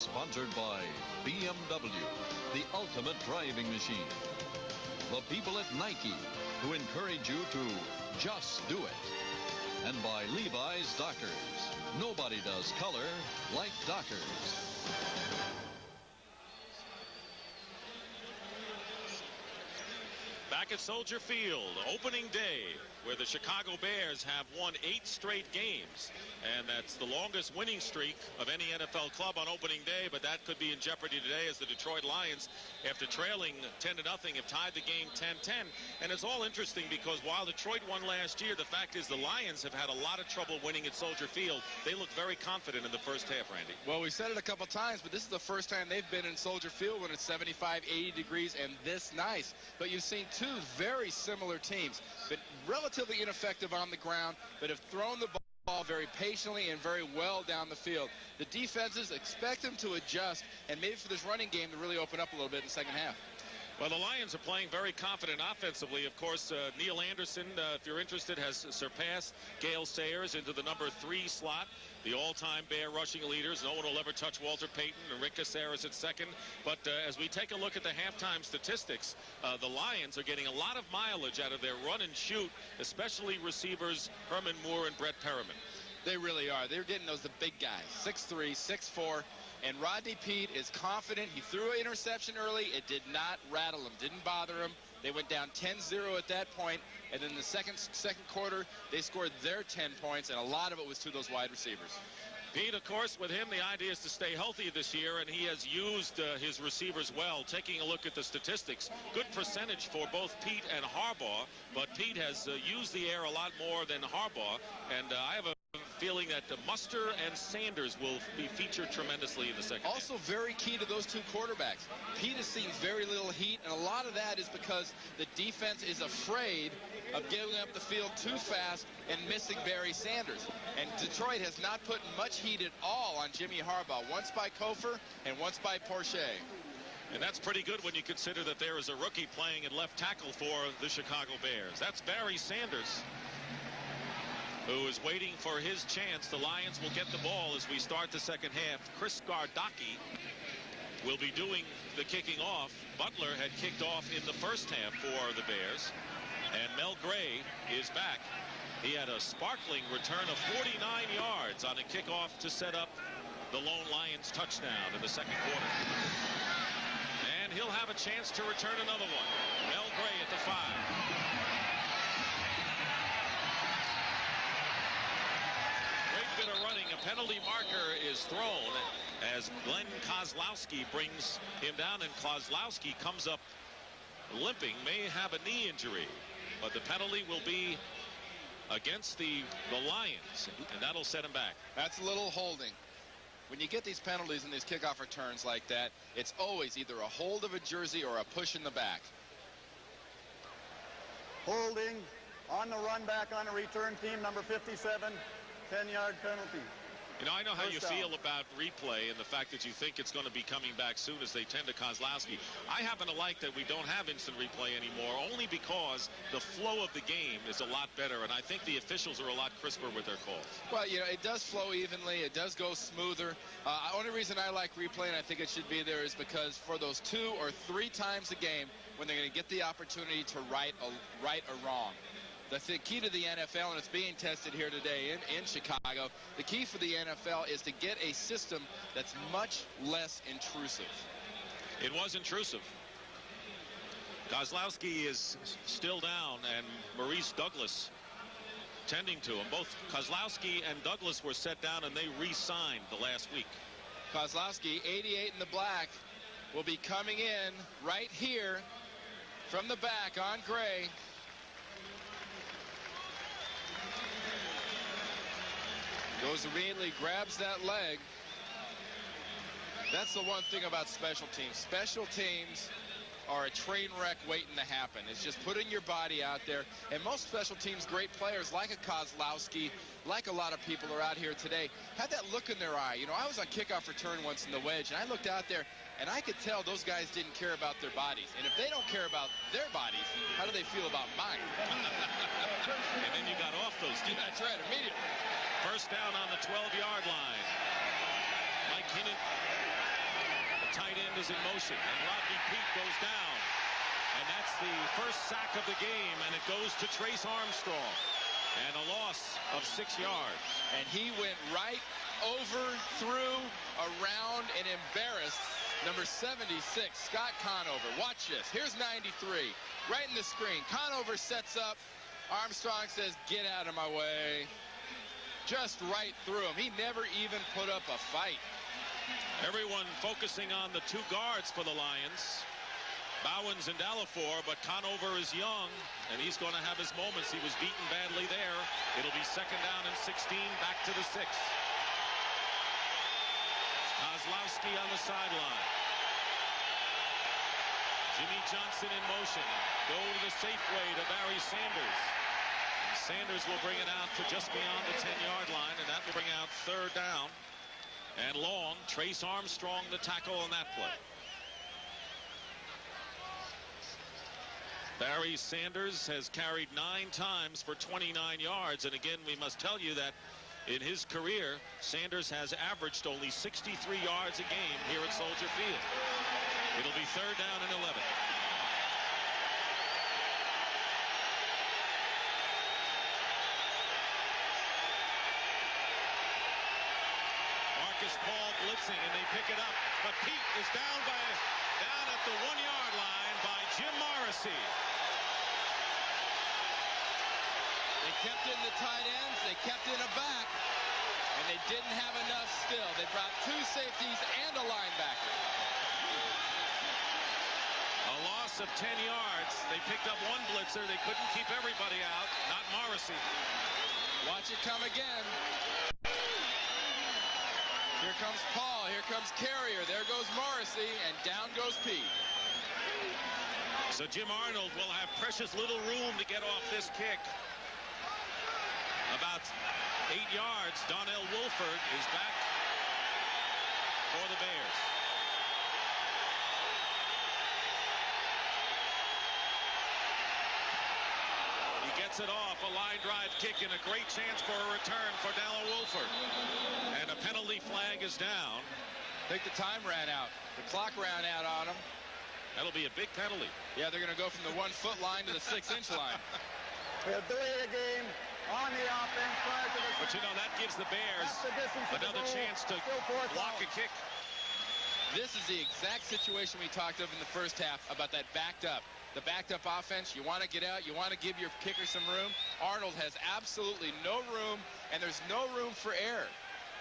Sponsored by BMW, the ultimate driving machine. The people at Nike, who encourage you to just do it. And by Levi's Dockers. Nobody does color like Dockers. Back at Soldier Field, opening day, where the Chicago Bears have won 8 straight games. And that's the longest winning streak of any NFL club on opening day, but that could be in jeopardy today as the Detroit Lions, after trailing 10-0, have tied the game 10-10. And it's all interesting because while Detroit won last year, the fact is the Lions have had a lot of trouble winning at Soldier Field. They look very confident in the first half, Randy. Well, we said it a couple times, but this is the first time they've been in Soldier Field when it's 75, 80 degrees and this nice. But you've seen two very similar teams, but relatively ineffective on the ground, but have thrown the ball very patiently and very well down the field. The defenses expect them to adjust and maybe for this running game to really open up a little bit in the second half. Well, the Lions are playing very confident offensively. Of course, Neil Anderson, if you're interested, has surpassed Gale Sayers into the number 3 slot, the all-time Bear rushing leaders. No one will ever touch Walter Payton and Rick Caceres at second. But as we take a look at the halftime statistics, the Lions are getting a lot of mileage out of their run and shoot, especially receivers Herman Moore and Brett Perriman. They really are. They're getting the big guys, 6'3", 6'4". And Rodney Peete is confident. He threw an interception early. It did not rattle him, didn't bother him. They went down 10-0 at that point, and then the second quarter, they scored their 10 points, and a lot of it was to those wide receivers. Pete, of course, with him, the idea is to stay healthy this year, and he has used his receivers well. Taking a look at the statistics, good percentage for both Pete and Harbaugh, but Pete has used the air a lot more than Harbaugh, and I have a feeling that Muster and Sanders will be featured tremendously in the second Also half. Very key to those two quarterbacks. Pete has seen very little heat, and a lot of that is because the defense is afraid of getting up the field too fast and missing Barry Sanders. And Detroit has not put much heat at all on Jimmy Harbaugh, once by Kofor and once by Porsche. And that's pretty good when you consider that there is a rookie playing at left tackle for the Chicago Bears. That's Barry Sanders, who is waiting for his chance. The Lions will get the ball as we start the second half. Chris Gardocki will be doing the kicking off. Butler had kicked off in the first half for the Bears. And Mel Gray is back. He had a sparkling return of 49 yards on a kickoff to set up the lone Lions touchdown in the second quarter. And he'll have a chance to return another one. Mel Gray at the 5. Bit of running. A penalty marker is thrown as Glenn Kozlowski brings him down, and Kozlowski comes up limping, may have a knee injury, but the penalty will be against the Lions, and that'll set him back. That's a little holding. When you get these penalties and these kickoff returns like that, it's always either a hold of a jersey or a push in the back. Holding on the run back on the return team, number 57. 10-yard penalty. You know, I know how you First down. feel about replay and the fact that you think it's going to be coming back soon as they tend to Kozlowski. I happen to like that we don't have instant replay anymore, only because the flow of the game is a lot better, and I think the officials are a lot crisper with their calls. Well, you know, it does flow evenly. It does go smoother. Only reason I like replay, and I think it should be there, is because for those 2 or 3 times a game when they're going to get the opportunity to right a wrong. The key to the NFL, and it's being tested here today in Chicago, the key for the NFL is to get a system that's much less intrusive. It was intrusive. Kozlowski is still down, and Maurice Douglas tending to him. Both Kozlowski and Douglas were set down, and they re-signed the last week. Kozlowski, 88 in the black, will be coming in right here from the back on Gray. Goes immediately, grabs that leg. That's the one thing about special teams. Special teams are a train wreck waiting to happen. It's just putting your body out there. And most special teams, great players like a Kozlowski, like a lot of people are out here today, had that look in their eye. You know, I was on kickoff return once in the wedge, and I looked out there, and I could tell those guys didn't care about their bodies. And if they don't care about their bodies, how do they feel about mine? And then you got off those two. That's right, immediately. First down on the 12-yard line. Mike Hinnon The tight end is in motion, and Rodney Peete goes down. And that's the first sack of the game, and it goes to Trace Armstrong. And a loss of 6 yards. And he went right over, through, around, and embarrassed number 76, Scott Conover. Watch this. Here's 93, right in the screen. Conover sets up. Armstrong says, get out of my way. Just right through him. He never even put up a fight. Everyone focusing on the 2 guards for the Lions, Bowens and Dallafour, but Conover is young, and he's going to have his moments. He was beaten badly there. It'll be 2nd down and 16, back to the 6. Kozlowski on the sideline. Jimmy Johnson in motion. Go to the Safeway to Barry Sanders. And Sanders will bring it out to just beyond the 10-yard line, and that will bring out 3rd down and long. Trace Armstrong the tackle on that play. Barry Sanders has carried 9 times for 29 yards, and again, we must tell you that in his career, Sanders has averaged only 63 yards a game here at Soldier Field. It'll be 3rd down and 11. Marcus Paul blitzing, and they pick it up, but Peete is down at the 1-yard line by Jim Morrissey. They kept in the tight ends, they kept in a back, and they didn't have enough still. They brought 2 safeties and a linebacker. A loss of 10 yards. They picked up 1 blitzer. They couldn't keep everybody out, not Morrissey. Watch it come again. Here comes Paul, here comes Carrier, there goes Morrissey, and down goes Peete. So Jim Arnold will have precious little room to get off this kick. About 8 yards. Donnell Wolford is back for the Bears. He gets it off, a line drive kick, and a great chance for a return for Donnell Wolford. And a penalty flag is down. I think the time ran out. The clock ran out on him. That'll be a big penalty. Yeah, they're going to go from the 1-foot line to the 6-inch line. We have delayed a game on the offense prior to the... But you know, that gives the Bears another chance to block a kick. This is the exact situation we talked of in the first half about that backed up. The backed up offense, you want to get out, you want to give your kicker some room. Arnold has absolutely no room, and there's no room for error.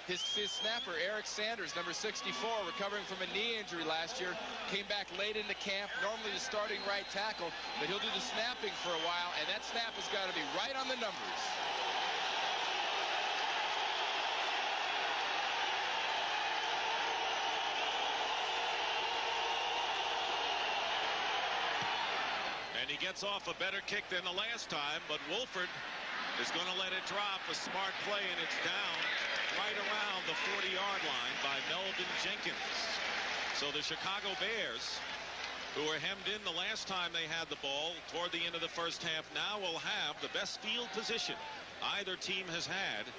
His snapper, Eric Sanders, number 64, recovering from a knee injury last year, came back late into camp, normally the starting right tackle, but he'll do the snapping for a while, and that snap has got to be right on the numbers. And he gets off a better kick than the last time, but Wolford is going to let it drop. A smart play, and it's down right around the 40-yard line by Melvin Jenkins. So the Chicago Bears, who were hemmed in the last time they had the ball toward the end of the first half, now will have the best field position either team has had,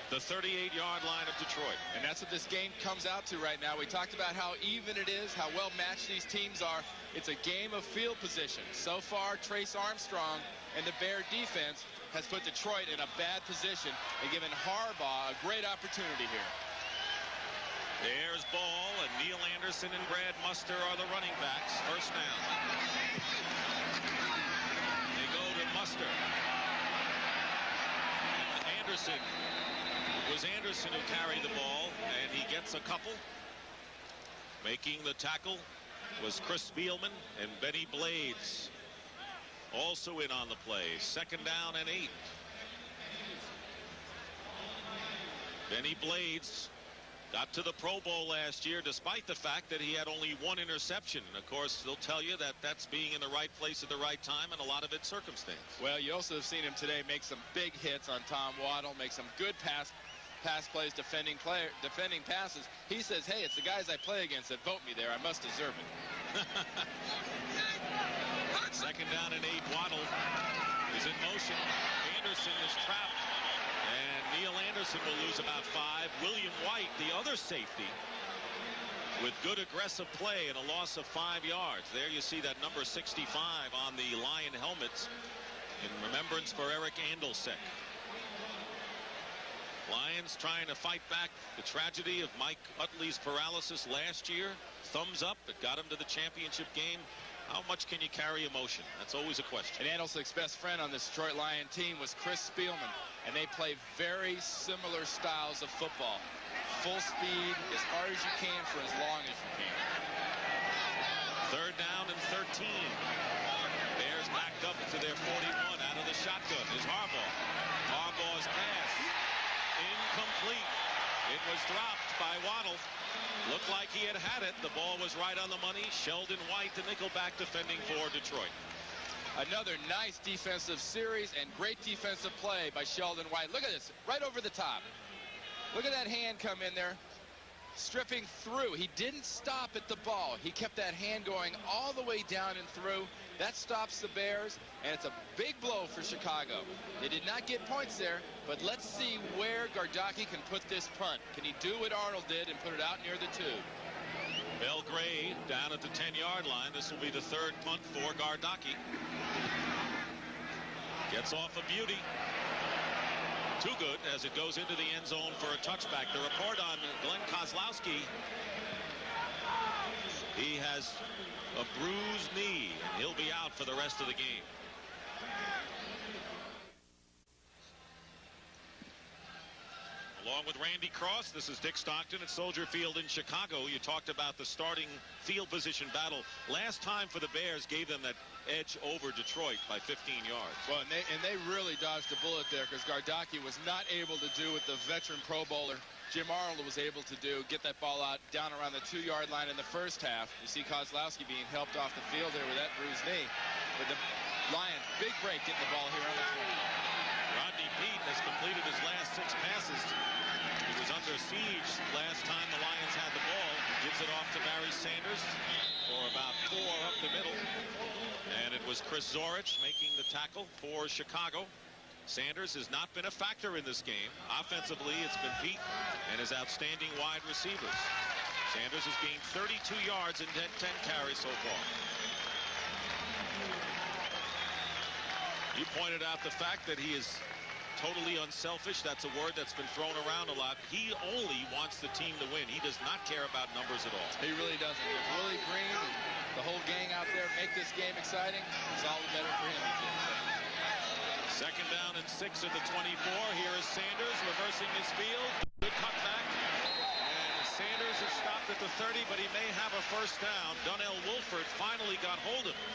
the 38-yard line of Detroit. And that's what this game comes out to right now. We talked about how even it is, how well matched these teams are. It's a game of field position. So far, Trace Armstrong and the Bear defense has put Detroit in a bad position and given Harbaugh a great opportunity here. There's Ball, and Neil Anderson and Brad Muster are the running backs. First down. They go to Muster. Anderson. It was Anderson who carried the ball, and he gets a couple. Making the tackle was Chris Spielman and Benny Blades. Also in on the play. 2nd down and 8. Benny Blades got to the Pro Bowl last year despite the fact that he had only 1 interception. And of course, they'll tell you that that's being in the right place at the right time, and a lot of it's circumstance. Well, you also have seen him today make some big hits on Tom Waddle, make some good pass plays, defending passes. He says, hey, it's the guys I play against that vote me there. I must deserve it. 2nd down and 8. Waddle is in motion. Anderson is trapped, and Neil Anderson will lose about 5. William White, the other safety, with good aggressive play and a loss of 5 yards. There you see that number 65 on the Lion helmets in remembrance for Eric Andelsek. Lions trying to fight back the tragedy of Mike Utley's paralysis last year. Thumbs up. It got him to the championship game. How much can you carry emotion? That's always a question. And Andelsek's best friend on this Detroit Lion team was Chris Spielman, and they play very similar styles of football. Full speed, as hard as you can for as long as you can. 3rd down and 13. Bears backed up to their 41 out of the shotgun. Is Harbaugh. Harbaugh's pass incomplete. It was dropped by Waddle. Looked like he had it. The ball was right on the money. Sheldon White, the nickelback, defending for Detroit. Another nice defensive series and great defensive play by Sheldon White. Look at this, right over the top. Look at that hand come in there, stripping through. He didn't stop at the ball. He kept that hand going all the way down and through. That stops the Bears, and it's a big blow for Chicago. They did not get points there, but let's see where Gardocki can put this punt. Can he do what Arnold did and put it out near the 2? Belgrade down at the 10-yard line. This will be the 3rd punt for Gardocki. Gets off a beauty. Too good as it goes into the end zone for a touchback. The report on Glenn Kozlowski, he has a bruised knee. He'll be out for the rest of the game. Along with Randy Cross, this is Dick Stockton at Soldier Field in Chicago. You talked about the starting field position battle. Last time for the Bears gave them that edge over Detroit by 15 yards. Well, and they really dodged a bullet there because Gardocki was not able to do what the veteran Pro Bowler Jim Arnold was able to do, get that ball out down around the 2-yard line in the first half. You see Kozlowski being helped off the field there with that bruised knee. But the Lions, big break getting the ball here on the 20. Rodney Peete has completed his last 6 passes. He was under siege last time the Lions had the ball. Gives it off to Barry Sanders for about 4 up the middle. And it was Chris Zorich making the tackle for Chicago. Sanders has not been a factor in this game. Offensively, it's been Peete and his outstanding wide receivers. Sanders has gained 32 yards in 10 carries so far. You pointed out the fact that he is totally unselfish. That's a word that's been thrown around a lot. He only wants the team to win. He does not care about numbers at all. He really doesn't. If Willie Green and the whole gang out there make this game exciting, it's all the better for him. 2nd down and 6 at the 24. Here is Sanders reversing his field. Good cutback. And Sanders is stopped at the 30, but he may have a first down. Donnell Wolford finally got hold of him.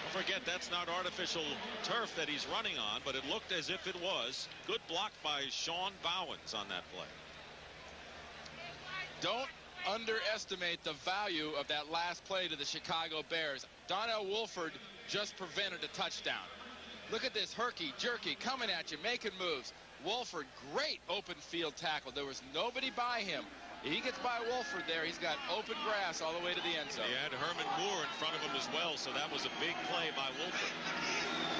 Don't forget, that's not artificial turf that he's running on, but it looked as if it was. Good block by Sean Bowens on that play. Don't underestimate the value of that last play to the Chicago Bears. Donnell Wolford just prevented a touchdown. Look at this herky-jerky coming at you, making moves. Wolford, great open field tackle. There was nobody by him. He gets by Wolford there. He's got open grass all the way to the end zone. He had Herman Moore in front of him as well, so that was a big play by Wolford.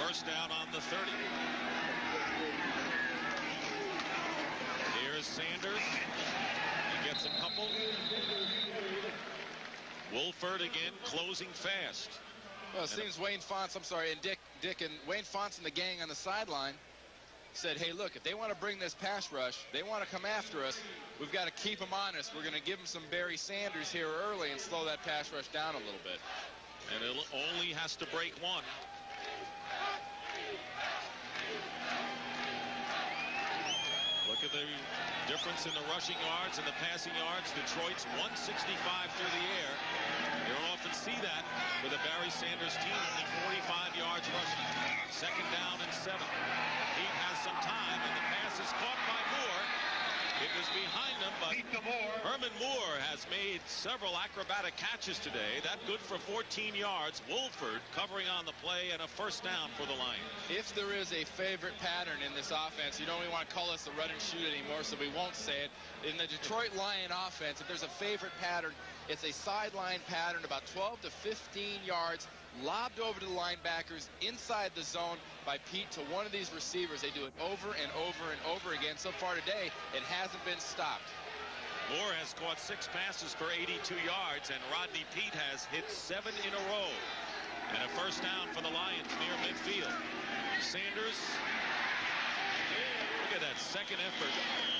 First down on the 30. Here's Sanders. He gets a couple. Wolford again closing fast. Well, it seems Wayne Fonts, and Dick and Wayne Fonts and the gang on the sideline said, hey, look, if they want to bring this pass rush, they want to come after us, we've got to keep them honest. We're going to give them some Barry Sanders here early and slow that pass rush down a little bit. And it only has to break one. Look at the difference in the rushing yards and the passing yards. Detroit's 165 through the air. You don't often see that with a Barry Sanders team, only 45 yards rushing. 2nd down and 7. He has some time, and the pass is caught by Moore. It was behind him, but Herman Moore has made several acrobatic catches today. That good for 14 yards. Wolford covering on the play and a first down for the Lions. If there is a favorite pattern in this offense, you don't even want to call us the run and shoot anymore, so we won't say it. In the Detroit Lion offense, if there's a favorite pattern, it's a sideline pattern about 12 to 15 yards, lobbed over to the linebackers inside the zone by Peete to one of these receivers. They do it over and over and over again. So far today, it hasn't been stopped. Moore has caught 6 passes for 82 yards, and Rodney Peete has hit 7 in a row. And a first down for the Lions near midfield. Sanders, look at that second effort.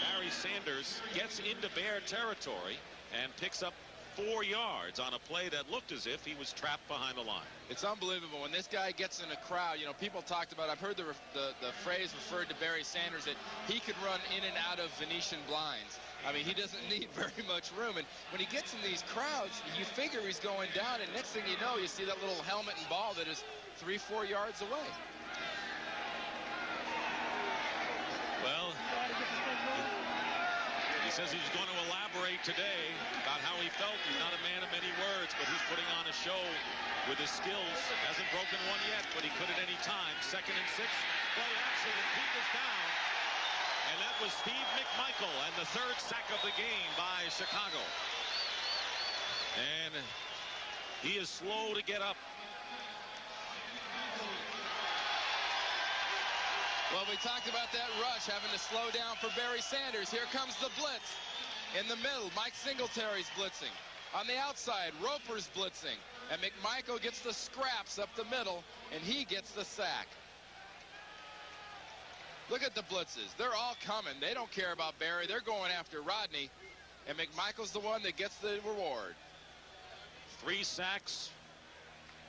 Barry Sanders gets into Bear territory and picks up 4 yards on a play that looked as if he was trapped behind the line. It's unbelievable when this guy gets in a crowd. You know, people talked about, I've heard the phrase referred to Barry Sanders that he could run in and out of Venetian blinds. I mean, he doesn't need very much room. And when he gets in these crowds, you figure he's going down, and next thing you know, you see that little helmet and ball that is 3-4 yards away. Well, he says he's going to elaborate today about how he felt. He's not a man of many words, but he's putting on a show with his skills. Hasn't broken one yet, but he could at any time. 2nd and 6. Play action, and Peete is down. And that was Steve McMichael, and the 3rd sack of the game by Chicago. And he is slow to get up. Well, we talked about that rush, having to slow down for Barry Sanders. Here comes the blitz. In the middle, Mike Singletary's blitzing. On the outside, Roper's blitzing. And McMichael gets the scraps up the middle, and he gets the sack. Look at the blitzes. They're all coming. They don't care about Barry. They're going after Rodney. And McMichael's the one that gets the reward. 3 sacks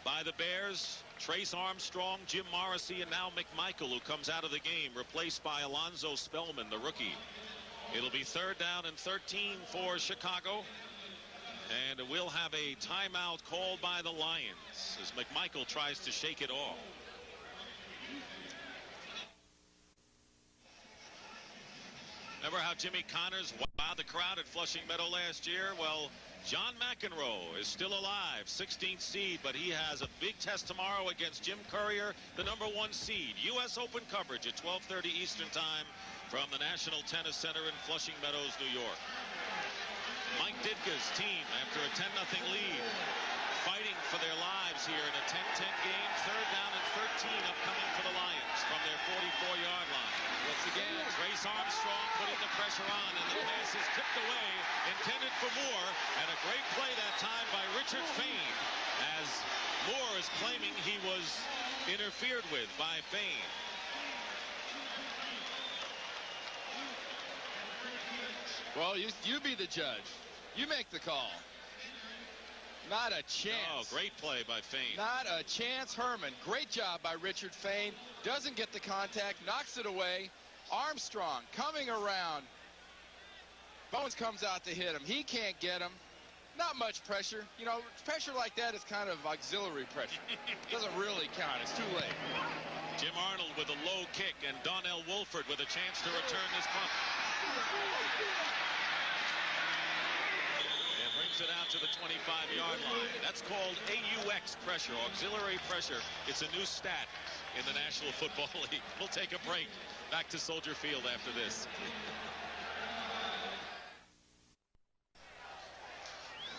by the Bears. Trace Armstrong, Jim Morrissey, and now McMichael, who comes out of the game, replaced by Alonzo Spellman, the rookie. It'll be 3rd down and 13 for Chicago. And we'll have a timeout called by the Lions as McMichael tries to shake it off. Remember how Jimmy Connors wowed the crowd at Flushing Meadow last year? Well, John McEnroe is still alive, 16th seed, but he has a big test tomorrow against Jim Courier, the #1 seed. U.S. Open coverage at 12:30 Eastern Time from the National Tennis Center in Flushing Meadows, New York. Mike Ditka's team, after a 10-0 lead, fighting for their lives here in a 10-10 game. 3rd down and 13 upcoming for the Lions from their 44-yard line. Once again, Trace Armstrong putting the pressure on, and the pass is tipped away, intended for Moore, and a great play that time by Richard Fain, as Moore is claiming he was interfered with by Fain. Well, you be the judge. You make the call. Not a chance. Oh, great play by Fain. Not a chance, Herman. Great job by Richard Fain. Doesn't get the contact, knocks it away. Armstrong coming around. Bones comes out to hit him. He can't get him. Not much pressure. You know, pressure like that is kind of auxiliary pressure. Doesn't really count. It's too late. Jim Arnold with a low kick, and Donnell Wolford with a chance to return this punt. And brings it out to the 25-yard line. That's called AUX pressure, auxiliary pressure. It's a new stat in the National Football League. We'll take a break. Back to Soldier Field after this.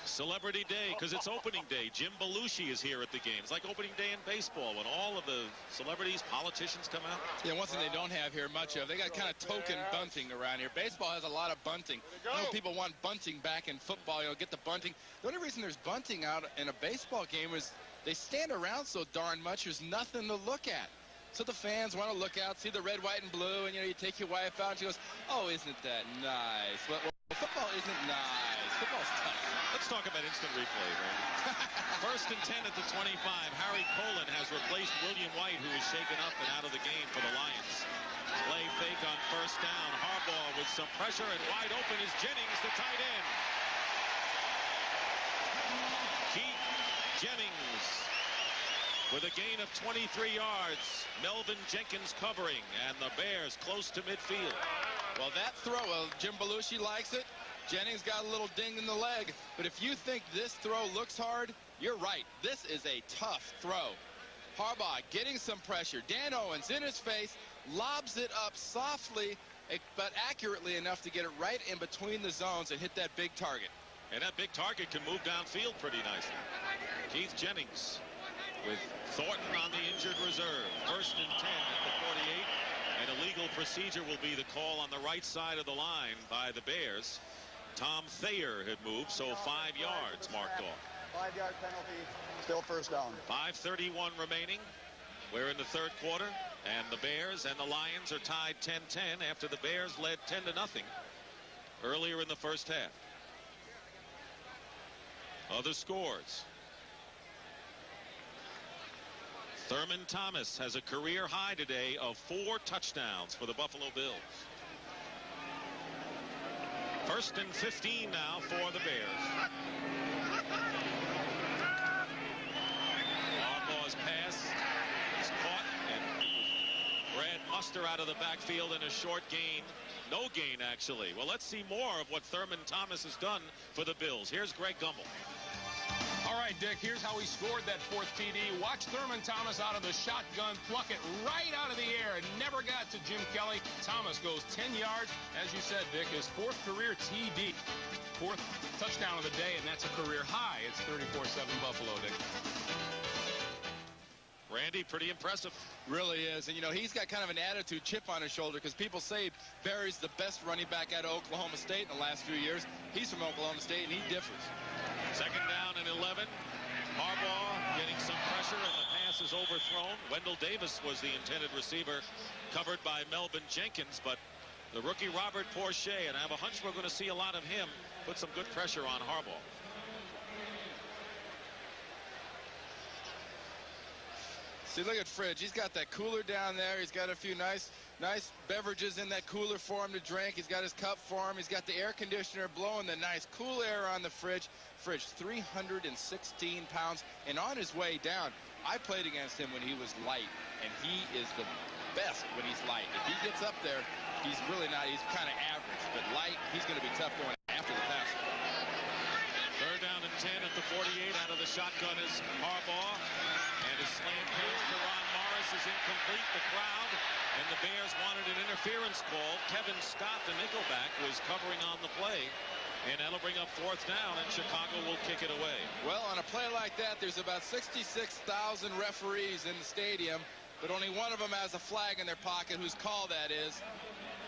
Celebrity Day, because it's opening day. Jim Belushi is here at the game. It's like opening day in baseball when all of the celebrities, politicians come out. Yeah, one thing they don't have here much of, they got kind of token bunting around here. Baseball has a lot of bunting. I know people want bunting back in football, you know, get the bunting. The only reason there's bunting out in a baseball game is they stand around so darn much, there's nothing to look at. So the fans want to look out, see the red, white, and blue, and, you know, you take your wife out, and she goes, oh, isn't that nice? Well, football isn't nice. Football's tough. Let's talk about instant replay, man. 1st and 10 at the 25. Harry Colin has replaced William White, who is shaken up and out of the game for the Lions. Play fake on 1st down. Harbaugh with some pressure, and wide open is Jennings, the tight end. Keith Jennings with a gain of 23 yards. Melvin Jenkins covering, and the Bears close to midfield. Well, that throw, Jim Belushi likes it. Jennings got a little ding in the leg. But if you think this throw looks hard, you're right. This is a tough throw. Harbaugh getting some pressure. Dan Owens in his face, lobs it up softly, but accurately enough to get it right in between the zones and hit that big target. And that big target can move downfield pretty nicely. Keith Jennings with Thornton on the injured reserve. 1st and 10 at the 48. And a legal procedure will be the call on the right side of the line by the Bears. Tom Thayer had moved, so 5 yards marked off. 5-yard penalty, still first down. 5:31 remaining. We're in the third quarter, and the Bears and the Lions are tied 10-10 after the Bears led 10-0 earlier in the first half. Other scores. Thurman Thomas has a career high today of 4 touchdowns for the Buffalo Bills. 1st and 15 now for the Bears. Harbaugh's pass is caught, and Brad Muster out of the backfield in a short gain. No gain, actually. Well, let's see more of what Thurman Thomas has done for the Bills. Here's Greg Gumbel. All right, Dick, here's how he scored that 4th TD. Watch Thurman Thomas out of the shotgun, pluck it right out of the air. It never got to Jim Kelly. Thomas goes 10 yards. As you said, Dick, his 4th career TD. 4th touchdown of the day, and that's a career high. It's 34-7 Buffalo, Dick. Randy, pretty impressive. Really is. And, you know, he's got kind of an attitude chip on his shoulder because people say Barry's the best running back out of Oklahoma State in the last few years. He's from Oklahoma State, and he differs. 2nd down and 11. Harbaugh getting some pressure, and the pass is overthrown. Wendell Davis was the intended receiver, covered by Melvin Jenkins, but the rookie Robert Porsche, and I have a hunch we're going to see a lot of him, put some good pressure on Harbaugh. See, look at Fridge. He's got that cooler down there. He's got a few nice beverages in that cooler for him to drink. He's got his cup for him. He's got the air conditioner blowing the nice cool air on the fridge. 316 pounds, and on his way down, I played against him when he was light, and he is the best when he's light. If he gets up there, he's really not. He's kind of average, but light, he's going to be tough going after the pass. 3rd down and 10 at the 48. Out of the shotgun is Harbaugh, and his slant pass to Ron Morris is incomplete. The crowd and the Bears wanted an interference call. Kevin Scott, the nickelback, was covering on the play. And that'll bring up 4th down, and Chicago will kick it away. Well, on a play like that, there's about 66,000 referees in the stadium, but only one of them has a flag in their pocket. Whose call that is?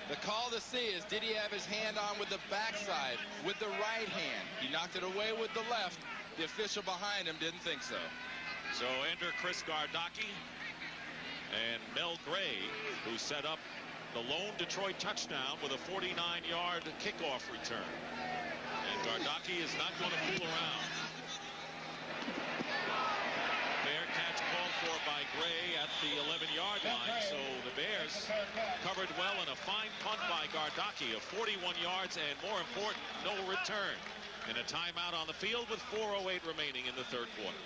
The call to see is, did he have his hand on with the backside, with the right hand? He knocked it away with the left. The official behind him didn't think so. So enter Chris Gardocki and Mel Gray, who set up the lone Detroit touchdown with a 49-yard kickoff return. And Gardocki is not going to fool around. Fair catch called for by Gray at the 11-yard line. So the Bears covered well, and a fine punt by Gardocki of 41 yards, and more important, no return. And a timeout on the field with 4:08 remaining in the third quarter.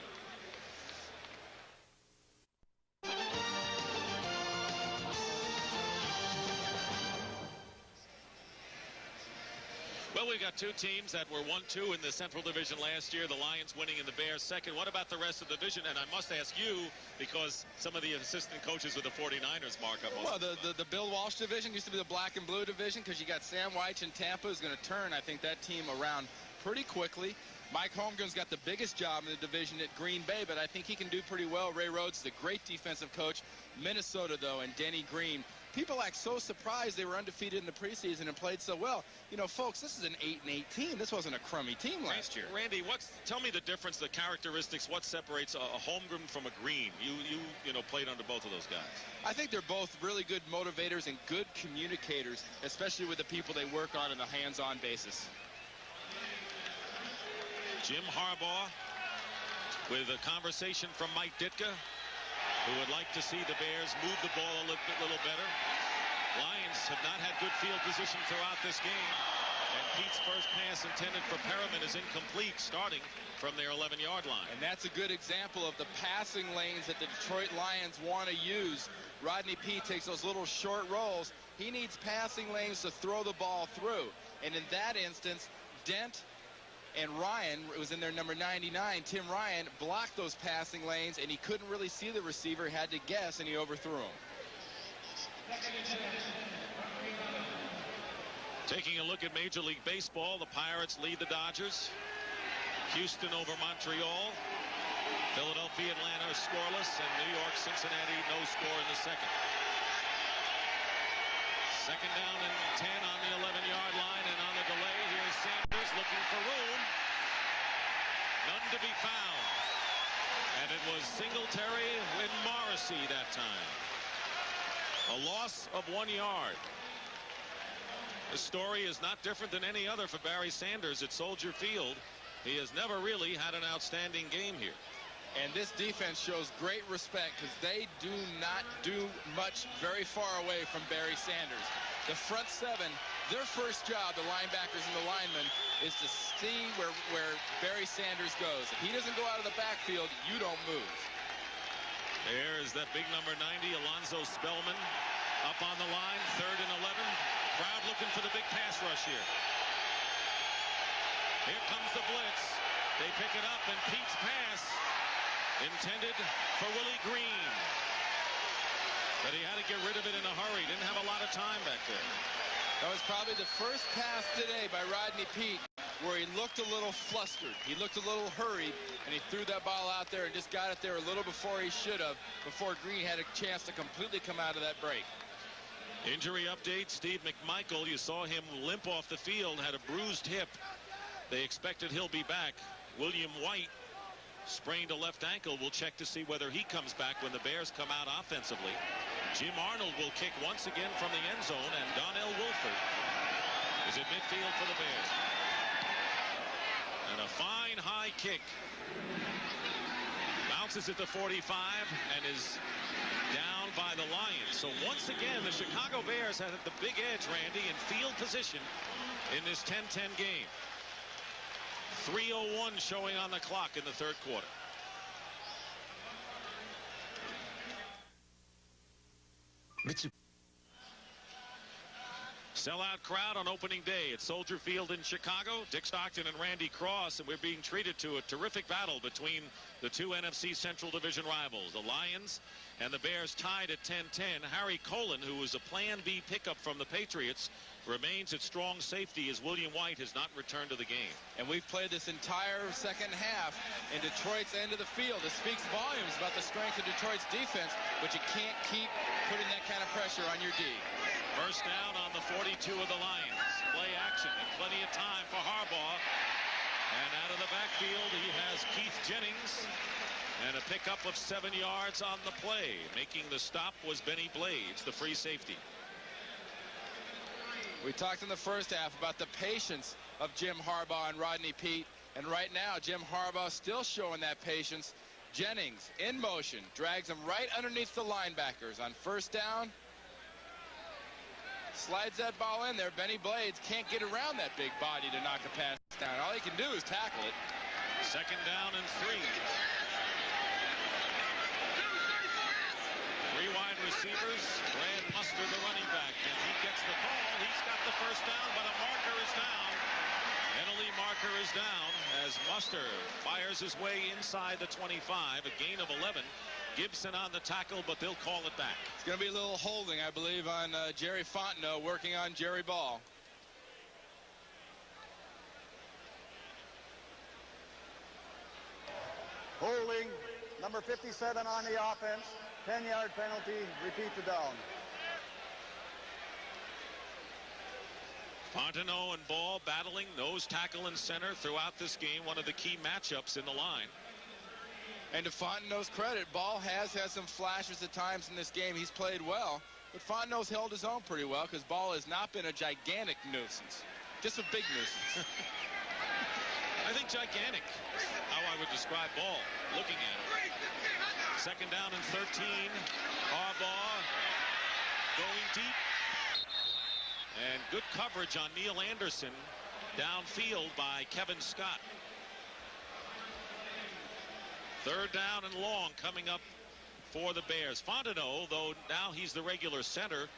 Well, we've got 2 teams that were 1-2 in the Central Division last year, the Lions winning and the Bears second. What about the rest of the division? And I must ask you, because some of the assistant coaches with the 49ers mark up. Well, the Bill Walsh division used to be the black and blue division, because you got Sam Weich in Tampa, who's going to turn, I think, that team around pretty quickly. Mike Holmgren's got the biggest job in the division at Green Bay, but I think he can do pretty well. Ray Rhodes is a great defensive coach. Minnesota, though, and Denny Green. People act so surprised they were undefeated in the preseason and played so well. You know, folks, this is an 8-8 team. This wasn't a crummy team last year. Randy, tell me the difference, the characteristics, what separates a Holmgren from a Green? You know, played under both of those guys. I think they're both really good motivators and good communicators, especially with the people they work on a hands-on basis. Jim Harbaugh with a conversation from Mike Ditka, who would like to see the Bears move the ball a little better. Lions have not had good field position throughout this game. And Pete's first pass intended for Perriman is incomplete, starting from their 11-yard line. And that's a good example of the passing lanes that the Detroit Lions want to use. Rodney Peete takes those little short rolls. He needs passing lanes to throw the ball through. And in that instance, Dent and Ryan, it was in their number 99, Tim Ryan, blocked those passing lanes, and he couldn't really see the receiver, had to guess, and he overthrew him. Taking a look at Major League Baseball, the Pirates lead the Dodgers. Houston over Montreal. Philadelphia, Atlanta scoreless, and New York, Cincinnati, no score in the second. 2nd down and 10 on the 11-yard line, and on the delay, here's Sanders. None to be found. And it was Singletary and Morrissey that time. A loss of 1 yard. The story is not different than any other for Barry Sanders at Soldier Field. He has never really had an outstanding game here. And this defense shows great respect because they do not do much very far away from Barry Sanders. The front seven, their first job, the linebackers and the linemen, is to see where Barry Sanders goes. If he doesn't go out of the backfield, you don't move. There is that big number 90, Alonzo Spellman, up on the line, 3rd and 11. Crowd looking for the big pass rush here. Here comes the blitz. They pick it up, and Pete's pass intended for Willie Green. But he had to get rid of it in a hurry. Didn't have a lot of time back there. That was probably the first pass today by Rodney Peete where he looked a little flustered. He looked a little hurried, and he threw that ball out there and just got it there a little before he should have, before Green had a chance to completely come out of that break. Injury update, Steve McMichael, you saw him limp off the field, had a bruised hip. They expected he'll be back. William White sprained a left ankle. We'll check to see whether he comes back when the Bears come out offensively. Jim Arnold will kick once again from the end zone, and Donnell Wilford is at midfield for the Bears. And a fine high kick. Bounces at the 45 and is down by the Lions. So once again, the Chicago Bears had the big edge, Randy, in field position in this 10-10 game. 3:01 showing on the clock in the third quarter. Sellout crowd on opening day at Soldier Field in Chicago. Dick Stockton and Randy Cross, and we're being treated to a terrific battle between the two NFC Central Division rivals, the Lions and the Bears, tied at 10-10. Harry Colon, who was a Plan B pickup from the Patriots, remains at strong safety as William White has not returned to the game. And we've played this entire second half in Detroit's end of the field. It speaks volumes about the strength of Detroit's defense, but you can't keep putting that kind of pressure on your D. First down on the 42 of the Lions. Play action and plenty of time for Harbaugh. And out of the backfield, he has Keith Jennings. And a pickup of 7 yards on the play. Making the stop was Benny Blades, the free safety. We talked in the first half about the patience of Jim Harbaugh and Rodney Peete. And right now, Jim Harbaugh still showing that patience. Jennings in motion, drags him right underneath the linebackers on first down. Slides that ball in there. Benny Blades can't get around that big body to knock the pass down. All he can do is tackle it. Second down and 3. 3 wide receivers. Brad Muster, the running back, and he gets the call. He's got the first down, but a marker is down. Penalty marker is down as Muster fires his way inside the 25. A gain of 11. Gibson on the tackle, but they'll call it back. It's going to be a little holding, I believe, on Jerry Fontenot working on Jerry Ball. Holding, number 57 on the offense. 10-yard penalty, repeat the down. Fontenot and Ball battling nose tackle and center throughout this game. One of the key matchups in the line. And to Fontenot's credit, Ball has had some flashes at times in this game. He's played well, but Fontenot's held his own pretty well because Ball has not been a gigantic nuisance. Just a big nuisance. I think gigantic is how I would describe Ball, looking at him. Second down and 13. Harbaugh going deep. And good coverage on Neil Anderson downfield by Kevin Scott. Third down and long coming up for the Bears. Fontenot, though now he's the regular center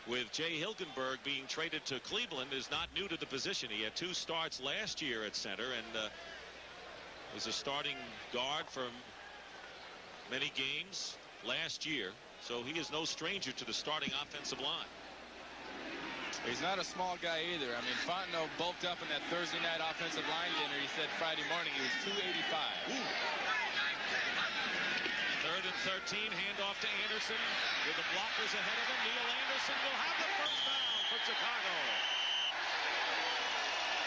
with Jay Hilgenberg being traded to Cleveland, is not new to the position. He had 2 starts last year at center and was a starting guard for many games last year. So he is no stranger to the starting offensive line. He's not a small guy either. I mean, Fontenot bulked up in that Thursday night offensive line dinner. He said Friday morning he was 285. Ooh. Third and 13, handoff to Anderson with the blockers ahead of him. Neil Anderson will have the first down for Chicago.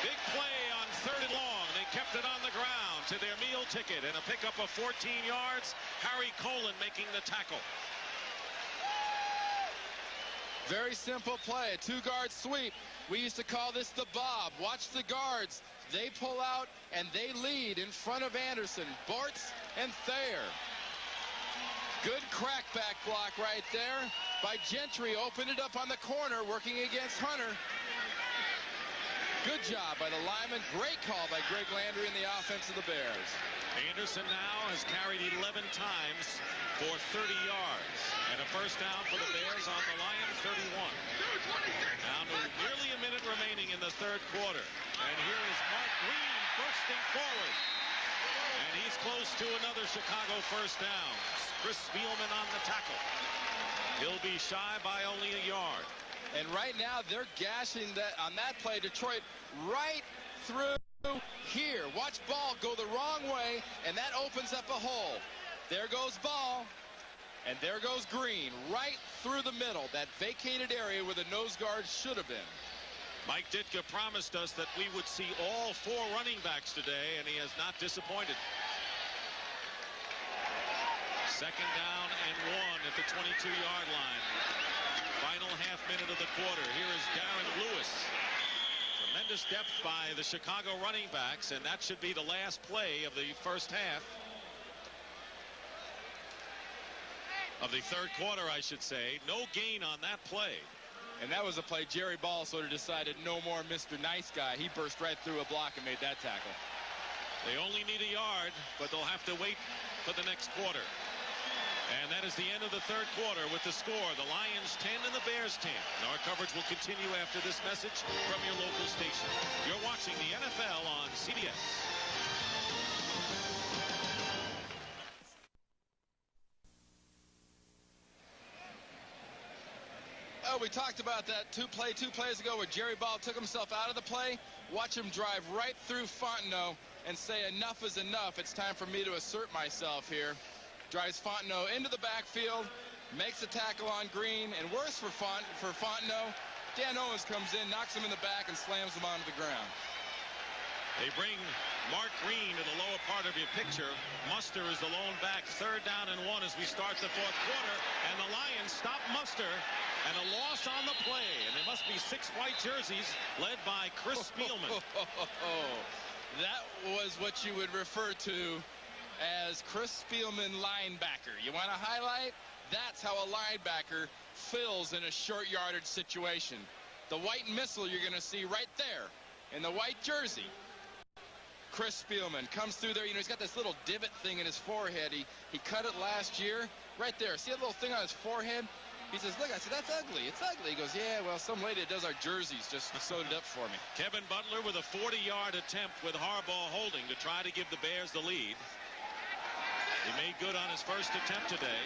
Big play on 3rd and long. They kept it on the ground to their meal ticket, and a pickup of 14 yards. Harry Colin making the tackle. Very simple play, a two-guard sweep. We used to call this the bob. Watch the guards. They pull out, and they lead in front of Anderson, Bortz, and Thayer. Good crackback block right there by Gentry. Opened it up on the corner, working against Hunter. Good job by the lineman. Great call by Greg Landry in the offense of the Bears. Anderson now has carried 11 times for 30 yards. And a first down for the Bears on the Lions 31. Down to nearly a minute remaining in the third quarter. And here is Mark Green bursting forward. And he's close to another Chicago first down. Chris Spielman on the tackle. He'll be shy by only a yard. And right now they're gashing that on that play, Detroit, right through here. Watch Ball go the wrong way, and that opens up a hole. There goes Ball, and there goes Green, right through the middle, that vacated area where the nose guard should have been. Mike Ditka promised us that we would see all four running backs today, and he has not disappointed. Second down and 1 at the 22-yard line. Final half minute of the quarter. Here is Darren Lewis. Tremendous depth by the Chicago running backs, and that should be the last play of the first half. Of the third quarter, I should say. No gain on that play. And that was a play Jerry Ball sort of decided no more Mr. Nice Guy. He burst right through a block and made that tackle. They only need a yard, but they'll have to wait for the next quarter. And that is the end of the third quarter with the score. The Lions 10 and the Bears 10. And our coverage will continue after this message from your local station. You're watching the NFL on CBS. Oh, we talked about that two plays ago where Jerry Ball took himself out of the play. Watch him drive right through Fontenot and say enough is enough. It's time for me to assert myself here. Drives Fontenot into the backfield, makes a tackle on Green, and worse for Fontenot, Dan Owens comes in, knocks him in the back, and slams him onto the ground. They bring Mark Green to the lower part of your picture. Muster is the lone back. Third down and 1 as we start the fourth quarter. And the Lions stop Muster. And a loss on the play. And there must be 6 white jerseys led by Chris Spielman. That was what you would refer to as Chris Spielman linebacker. You want to highlight? That's how a linebacker fills in a short yardage situation. The white missile you're going to see right there in the white jersey. Chris Spielman comes through there. You know, he's got this little divot thing in his forehead. He cut it last year. Right there. See that little thing on his forehead? He says, look, I said, that's ugly. It's ugly. He goes, yeah, well, some lady that does our jerseys just sewed it up for me. Kevin Butler with a 40-yard attempt with Harbaugh holding to try to give the Bears the lead. He made good on his first attempt today.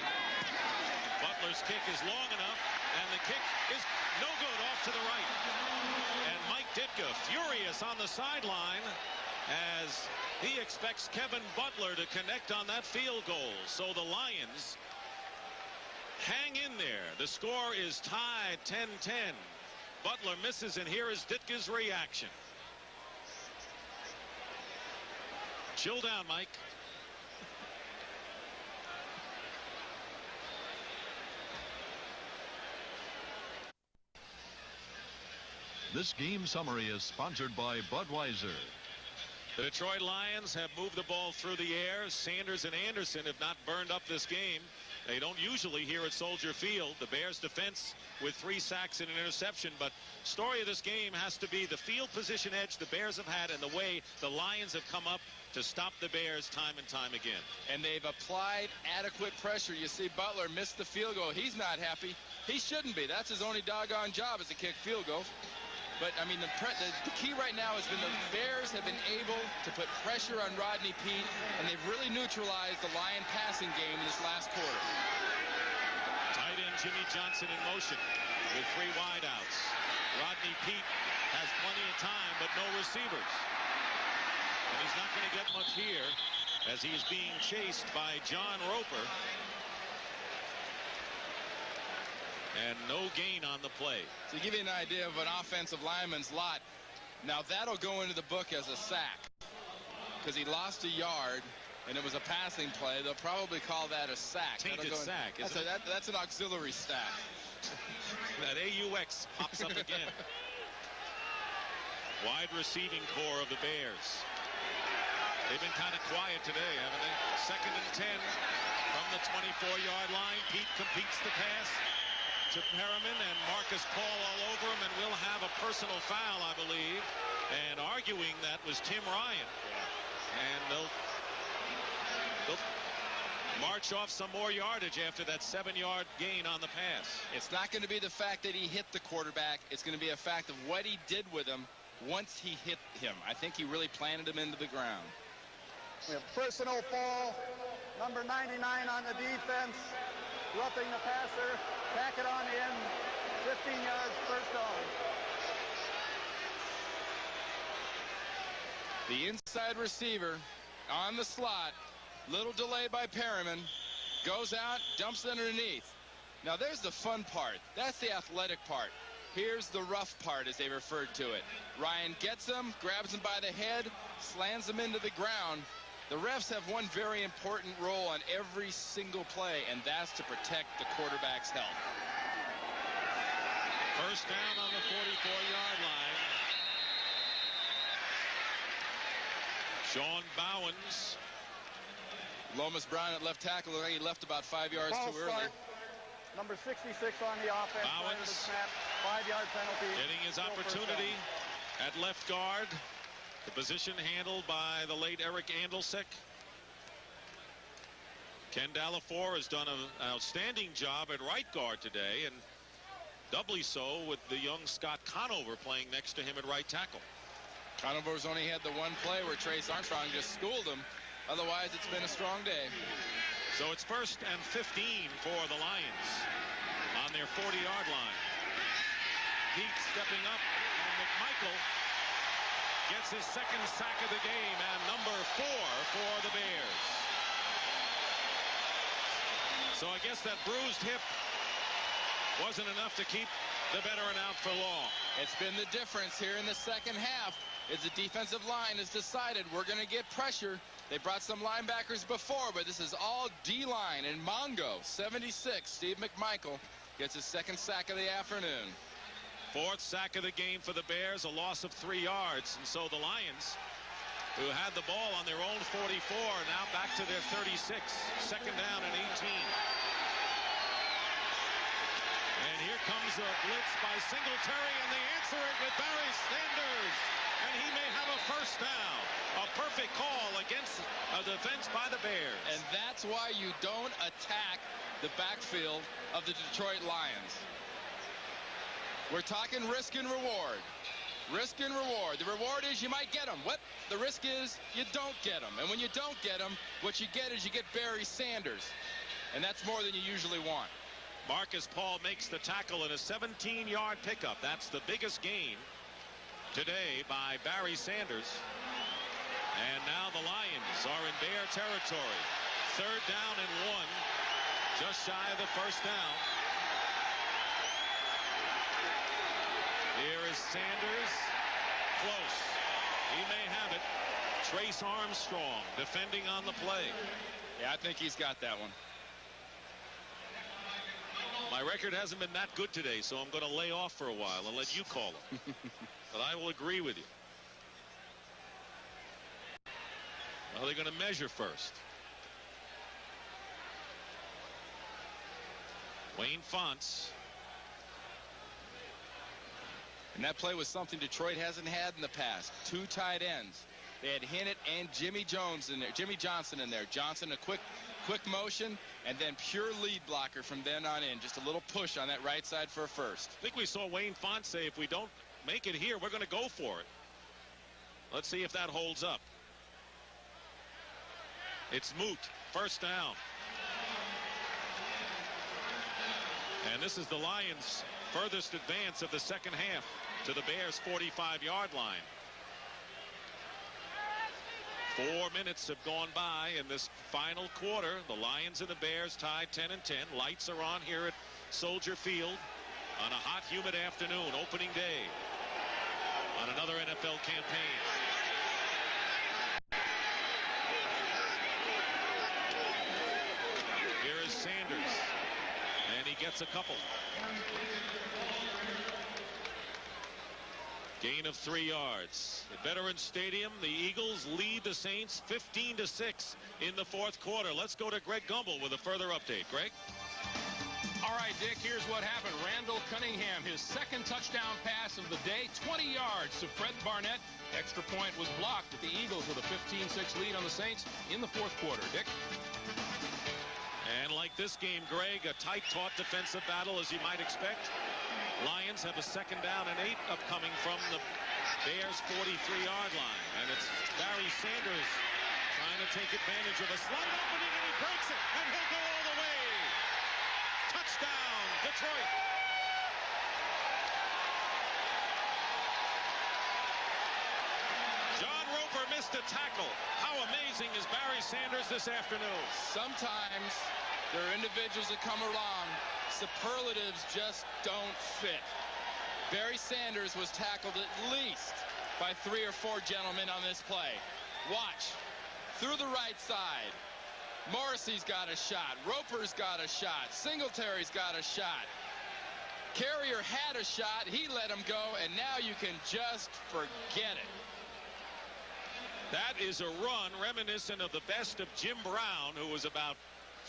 Butler's kick is long enough, and the kick is no good off to the right. And Mike Ditka furious on the sideline as he expects Kevin Butler to connect on that field goal. So the Lions hang in there. The score is tied 10-10. Butler misses, and here is Ditka's reaction. Chill down, Mike. This game summary is sponsored by Budweiser. The Detroit Lions have moved the ball through the air. Sanders and Anderson have not burned up this game. They don't usually here at Soldier Field. The Bears defense with 3 sacks and an interception. But story of this game has to be the field position edge the Bears have had and the way the Lions have come up to stop the Bears time and time again. And they've applied adequate pressure. You see Butler missed the field goal. He's not happy. He shouldn't be. That's his only doggone job, is to kick field goals. But, I mean, the key right now has been the Bears have been able to put pressure on Rodney Peete, and they've really neutralized the Lion passing game in this last quarter. Tight end Jimmy Johnson in motion with 3 wideouts. Rodney Peete has plenty of time, but no receivers. And he's not going to get much here as he's being chased by John Roper. And no gain on the play. To give you an idea of an offensive lineman's lot, now that'll go into the book as a sack. because he lost a yard, and it was a passing play. They'll probably call that a sack. Tainted sack, isn't it? That's an auxiliary sack. That AUX pops up again. Wide receiving core of the Bears. They've been kind of quiet today, haven't they? 2nd and 10 from the 24-yard line. Pete completes the pass to Perriman, and Marcus Paul all over him, and will have a personal foul, I believe. And arguing that was Tim Ryan. And they'll march off some more yardage after that 7-yard gain on the pass. It's not going to be the fact that he hit the quarterback. It's going to be a fact of what he did with him once he hit him. I think he really planted him into the ground. We have personal foul, number 99 on the defense, roughing the passer, tack it on in, 15 yards, first down. The inside receiver on the slot, little delay by Perriman, goes out, dumps it underneath. Now there's the fun part. That's the athletic part. Here's the rough part, as they referred to it. Ryan gets him, grabs him by the head, slams him into the ground. The refs have one very important role on every single play, and that's to protect the quarterback's health. First down on the 44-yard line. Sean Bowens. Lomas Brown at left tackle. He left about 5 yards Ball too early. start. Number 66 on the offense. Bowens snap, 5-yard penalty. Getting his opportunity at left guard. The position handled by the late Eric Andelsek. Ken Dallafor has done an outstanding job at right guard today, and doubly so with the young Scott Conover playing next to him at right tackle. Conover's only had the one play where Trace Armstrong just schooled him. Otherwise, it's been a strong day. So it's 1st and 15 for the Lions on their 40-yard line. Pete stepping up, and McMichael gets his 2nd sack of the game, and number 4 for the Bears. So I guess that bruised hip wasn't enough to keep the veteran out for long. It's been the difference here in the second half. As the defensive line has decided we're going to get pressure. They brought some linebackers before, but this is all D-line. And Mongo, 76, Steve McMichael, gets his 2nd sack of the afternoon. 4th sack of the game for the Bears, a loss of 3 yards. And so the Lions, who had the ball on their own 44, now back to their 36. 2nd down and 18. And here comes a blitz by Singletary, and they answer it with Barry Sanders. And he may have a first down. A perfect call against a defense by the Bears. And that's why you don't attack the backfield of the Detroit Lions. We're talking risk and reward. Risk and reward. The reward is you might get them. What the risk is, you don't get them. And when you don't get them, what you get is you get Barry Sanders. And that's more than you usually want. Marcus Paul makes the tackle in a 17-yard pickup. That's the biggest gain today by Barry Sanders. And now the Lions are in Bear territory. 3rd down and 1. Just shy of the first down. Here is Sanders. Close. He may have it. Trace Armstrong defending on the play. Yeah, I think he's got that one. My record hasn't been that good today, so I'm going to lay off for a while and let you call it. But I will agree with you. Are they going to measure first? Wayne Fonts. And that play was something Detroit hasn't had in the past. 2 tight ends. They had Hinnett and Jimmy Johnson in there. Johnson, a quick motion, and then pure lead blocker from then on in. Just a little push on that right side for a first. I think we saw Wayne Fonts say, if we don't make it here, we're going to go for it. Let's see if that holds up. It's moot. First down. And this is the Lions' furthest advance of the second half to the Bears' 45-yard line. 4 minutes have gone by in this final quarter. The Lions and the Bears tied 10-10. Lights are on here at Soldier Field on a hot, humid afternoon, opening day, on another NFL campaign. gets a couple. Gain of 3 yards. At Veterans Stadium, the Eagles lead the Saints 15-6 in the fourth quarter. Let's go to Greg Gumbel with a further update. Greg? All right, Dick, here's what happened. Randall Cunningham, his second touchdown pass of the day, 20 yards to Fred Barnett. Extra point was blocked, but the Eagles with a 15-6 lead on the Saints in the fourth quarter. Dick? And like this game, Greg, a tight, taut defensive battle, as you might expect. Lions have a 2nd down and 8 upcoming from the Bears' 43-yard line. And it's Barry Sanders trying to take advantage of a slight opening, and he breaks it, and he'll go all the way. Touchdown, Detroit. John Roper missed a tackle. How amazing is Barry Sanders this afternoon? Sometimes there are individuals that come along, superlatives just don't fit. Barry Sanders was tackled at least by 3 or 4 gentlemen on this play. Watch. Through the right side. Morrissey's got a shot. Roper's got a shot. Singletary's got a shot. Carrier had a shot. He let him go, and now you can just forget it. That is a run reminiscent of the best of Jim Brown, who was about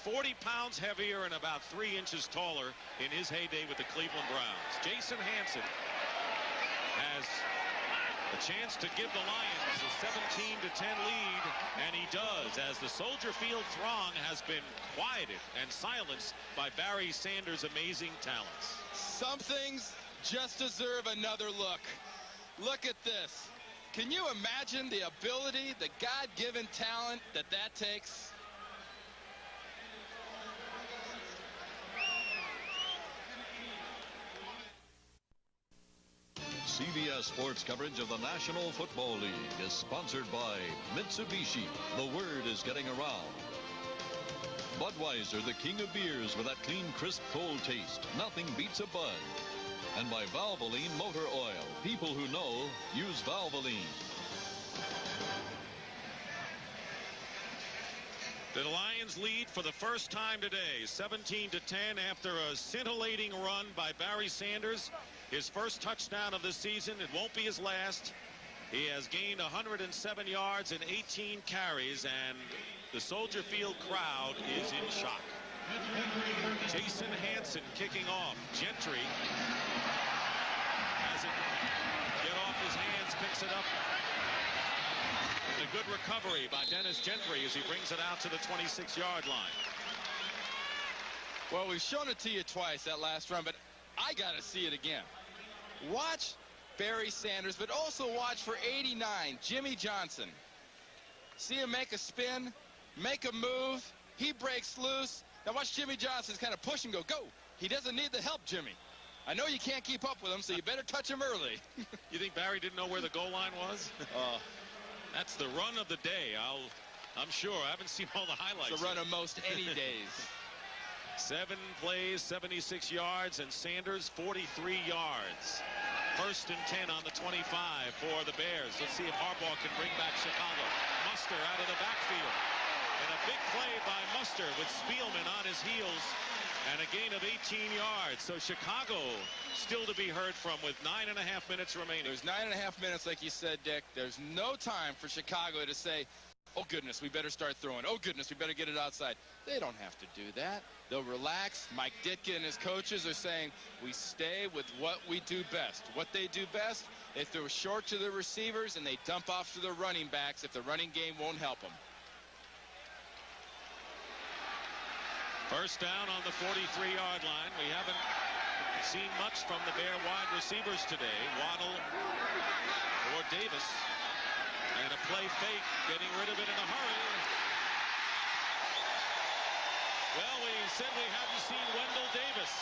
40 pounds heavier and about 3 inches taller in his heyday with the Cleveland Browns. Jason Hanson has a chance to give the Lions a 17-10 lead, and he does, as the Soldier Field throng has been quieted and silenced by Barry Sanders' amazing talents. Some things just deserve another look. Look at this. Can you imagine the ability, the God-given talent that takes? CBS Sports coverage of the National Football League is sponsored by Mitsubishi. The word is getting around. Budweiser, the king of beers with that clean, crisp, cold taste. Nothing beats a Bud. And by Valvoline Motor Oil. People who know use Valvoline. The Lions lead for the first time today, 17-10, after a scintillating run by Barry Sanders. His first touchdown of the season. It won't be his last. He has gained 107 yards and 18 carries, and the Soldier Field crowd is in shock. Jason Hanson kicking off. Gentry has it get off his hands, picks it up. A good recovery by Dennis Gentry as he brings it out to the 26-yard line. Well, we've shown it to you twice, that last run, but I got to see it again. Watch Barry Sanders, but also watch for 89, Jimmy Johnson. See him make a spin, make a move. He breaks loose. Now watch Jimmy Johnson's kind of push and go. Go. He doesn't need the help, Jimmy. I know you can't keep up with him, so you better touch him early. You think Barry didn't know where the goal line was? That's the run of the day. I'm sure. I haven't seen all the highlights. It's the run of most any days. 7 plays, 76 yards, and Sanders 43 yards. 1st and 10 on the 25 for the Bears. Let's see if Harbaugh can bring back Chicago. Muster out of the backfield. And a big play by Muster with Spielman on his heels. And a gain of 18 yards. So Chicago still to be heard from with 9.5 minutes remaining. There's 9.5 minutes, like you said, Dick. There's no time for Chicago to say, oh, goodness, we better start throwing. Oh, goodness, we better get it outside. They don't have to do that. They'll relax. Mike Ditka and his coaches are saying, we stay with what we do best. What they do best, they throw short to the receivers, and they dump off to the running backs if the running game won't help them. First down on the 43-yard line. We haven't seen much from the Bear wide receivers today. Waddle or Davis. And a play fake, getting rid of it in a hurry. Well, we said we hadn't seen Wendell Davis,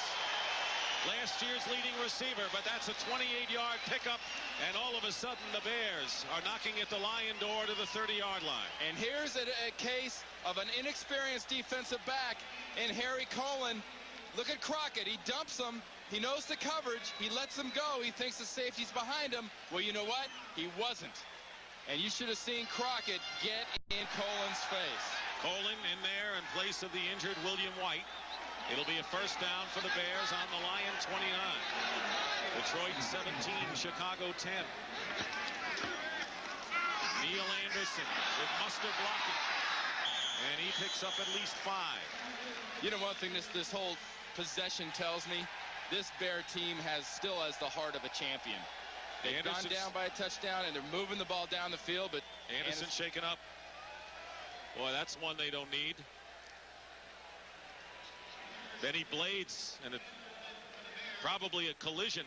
last year's leading receiver, but that's a 28-yard pickup, and all of a sudden the Bears are knocking at the Lion door to the 30-yard line. And here's a case of an inexperienced defensive back in Harry Colin. Look at Crockett. He dumps him. He knows the coverage. He lets him go. He thinks the safety's behind him. Well, you know what? He wasn't. And you should have seen Crockett get in Colin's face. Colin in there in place of the injured William White. It'll be a first down for the Bears on the Lion 29. Detroit 17, Chicago 10. Neil Anderson with Muster blocking. And he picks up at least 5. You know, one thing this whole possession tells me, this Bear team still has the heart of a champion. They've gone down by a touchdown, and they're moving the ball down the field, but Anderson shaken up. Boy, that's one they don't need. Benny Blades, and probably a collision.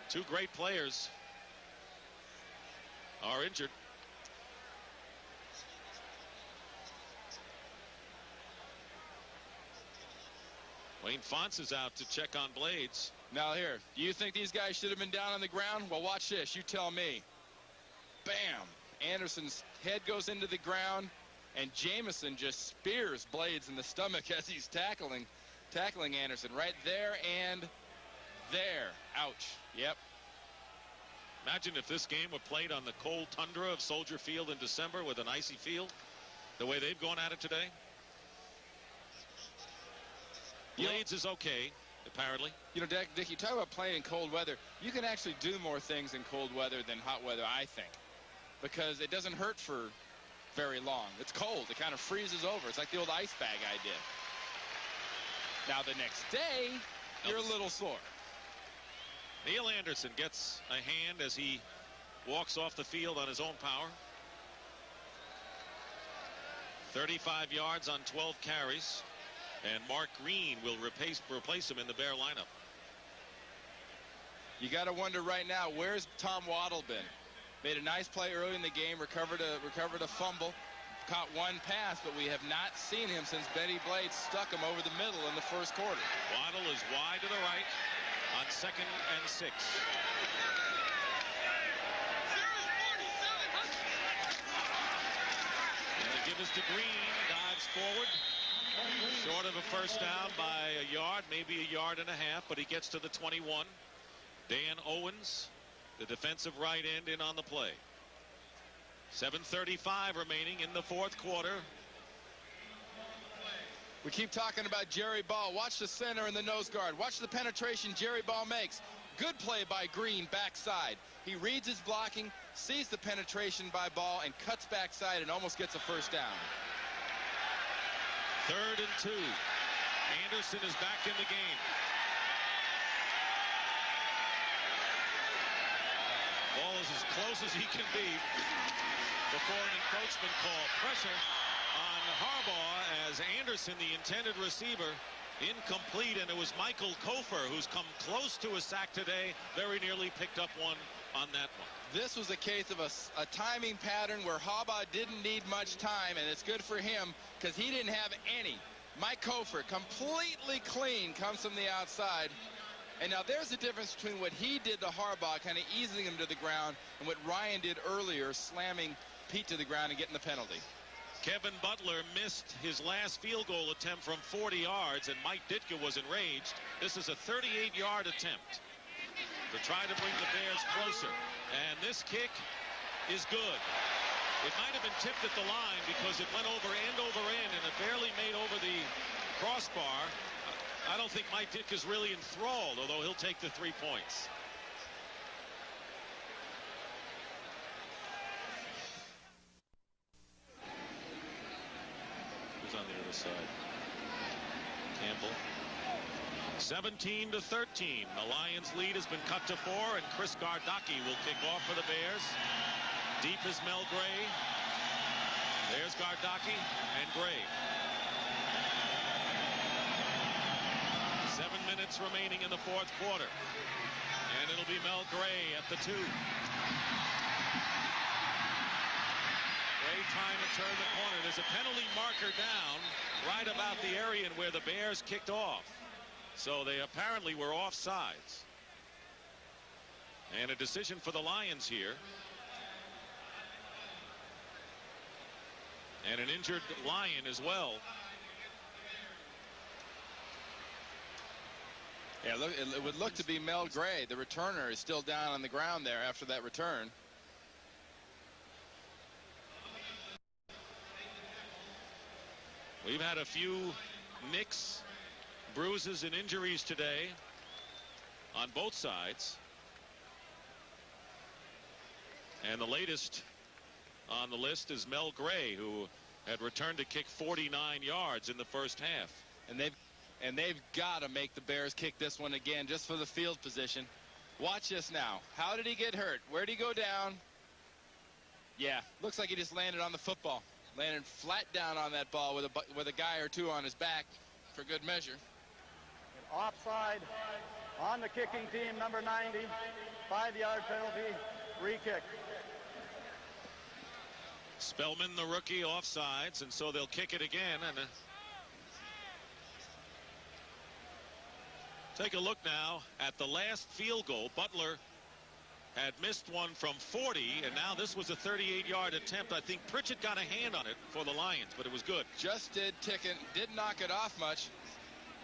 Two great players are injured. Wayne Fonts is out to check on Blades. Now here, do you think these guys should have been down on the ground? Well, watch this. You tell me. Bam! Anderson's head goes into the ground, and Jamison just spears Blades in the stomach as he's tackling Anderson right there and there. Ouch. Yep. Imagine if this game were played on the cold tundra of Soldier Field in December with an icy field, the way they've gone at it today. Blades is okay, apparently. You know, Dick, you talk about playing in cold weather. You can actually do more things in cold weather than hot weather, I think, because it doesn't hurt for very long. It's cold. It kind of freezes over. It's like the old ice bag I did. Now, the next day, you're a little sore. Neil Anderson gets a hand as he walks off the field on his own power. 35 yards on 12 carries. And Mark Green will replace him in the Bear lineup. You got to wonder right now, where's Tom Waddle been? Made a nice play early in the game, recovered a fumble, caught one pass, but we have not seen him since Benny Blades stuck him over the middle in the first quarter. Waddle is wide to the right on 2nd and 6. And the give is to Green, dives forward. Short of a first down by a yard, maybe a yard and a half, but he gets to the 21. Dan Owens, the defensive right end, in on the play. 7:35 remaining in the fourth quarter. We keep talking about Jerry Ball. Watch the center and the nose guard. Watch the penetration Jerry Ball makes. Good play by Green backside. He reads his blocking, sees the penetration by Ball, and cuts backside and almost gets a first down. 3rd and 2. Anderson is back in the game. Ball is as close as he can be before an encroachment call. Pressure on Harbaugh as Anderson, the intended receiver, incomplete, and it was Michael Kofer who's come close to a sack today. Very nearly picked up one on that one. This was a case of a timing pattern where Harbaugh didn't need much time, and it's good for him because he didn't have any. Mike Kofer, completely clean, comes from the outside. And now there's the difference between what he did to Harbaugh, kind of easing him to the ground, and what Ryan did earlier, slamming Pete to the ground and getting the penalty. Kevin Butler missed his last field goal attempt from 40 yards, and Mike Ditka was enraged. This is a 38-yard attempt to try to bring the Bears closer. And this kick is good. It might have been tipped at the line because it went over end, and it barely made over the crossbar. I don't think Mike Ditka's really enthralled, although he'll take the 3 points. Who's on the other side? Campbell. 17-13. The Lions' lead has been cut to 4, and Chris Gardocki will kick off for the Bears. Deep is Mel Gray. There's Gardocki and Gray. 7 minutes remaining in the fourth quarter. And it'll be Mel Gray at the 2. Gray trying to turn the corner. There's a penalty marker down right about the area where the Bears kicked off. So they apparently were offsides. And a decision for the Lions here. And an injured Lion as well. Yeah, look, it would look to be Mel Gray. The returner is still down on the ground there after that return. We've had a few nicks, bruises, and injuries today on both sides. And the latest on the list is Mel Gray, who had returned to kick 49 yards in the first half. And they've got to make the Bears kick this one again just for the field position. Watch this now. How did he get hurt? Where'd he go down? Yeah, looks like he just landed on the football. Landed flat down on that ball with a guy or two on his back for good measure. Offside on the kicking team, number 90. 5-yard penalty, free kick. Spellman, the rookie, offsides, and so they'll kick it again. And take a look now at the last field goal. Butler had missed one from 40, and now this was a 38-yard attempt. I think Pritchett got a hand on it for the Lions, but it was good. Just did knock it off much.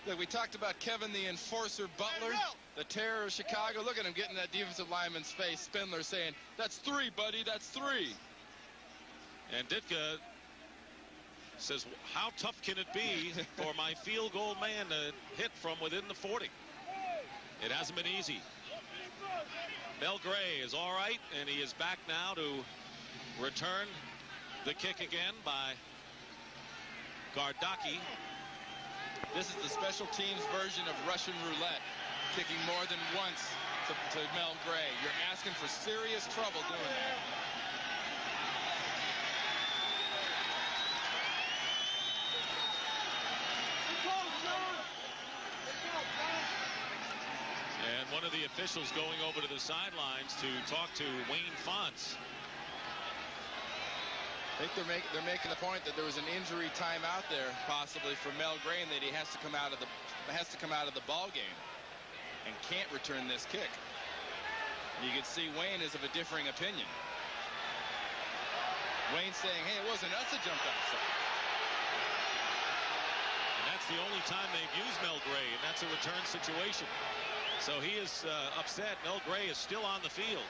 Look, we talked about Kevin the Enforcer Butler, the terror of Chicago. Look at him getting that defensive lineman's face. Spindler saying, "That's 3, buddy, that's 3." And Ditka says, how tough can it be for my field goal man to hit from within the 40? It hasn't been easy. Mel Gray is all right, and he is back now to return the kick again by Gardocki. This is the special teams version of Russian roulette, kicking more than once to Mel Gray. You're asking for serious trouble doing that. And one of the officials going over to the sidelines to talk to Wayne Fonts. I think they're making the point that there was an injury timeout there, possibly for Mel Gray, and that he has to come out of the ball game and can't return this kick. And you can see Wayne is of a differing opinion. Wayne saying, "Hey, it wasn't us that jumped outside." And that's the only time they've used Mel Gray, and that's a return situation. So he is upset. Mel Gray is still on the field.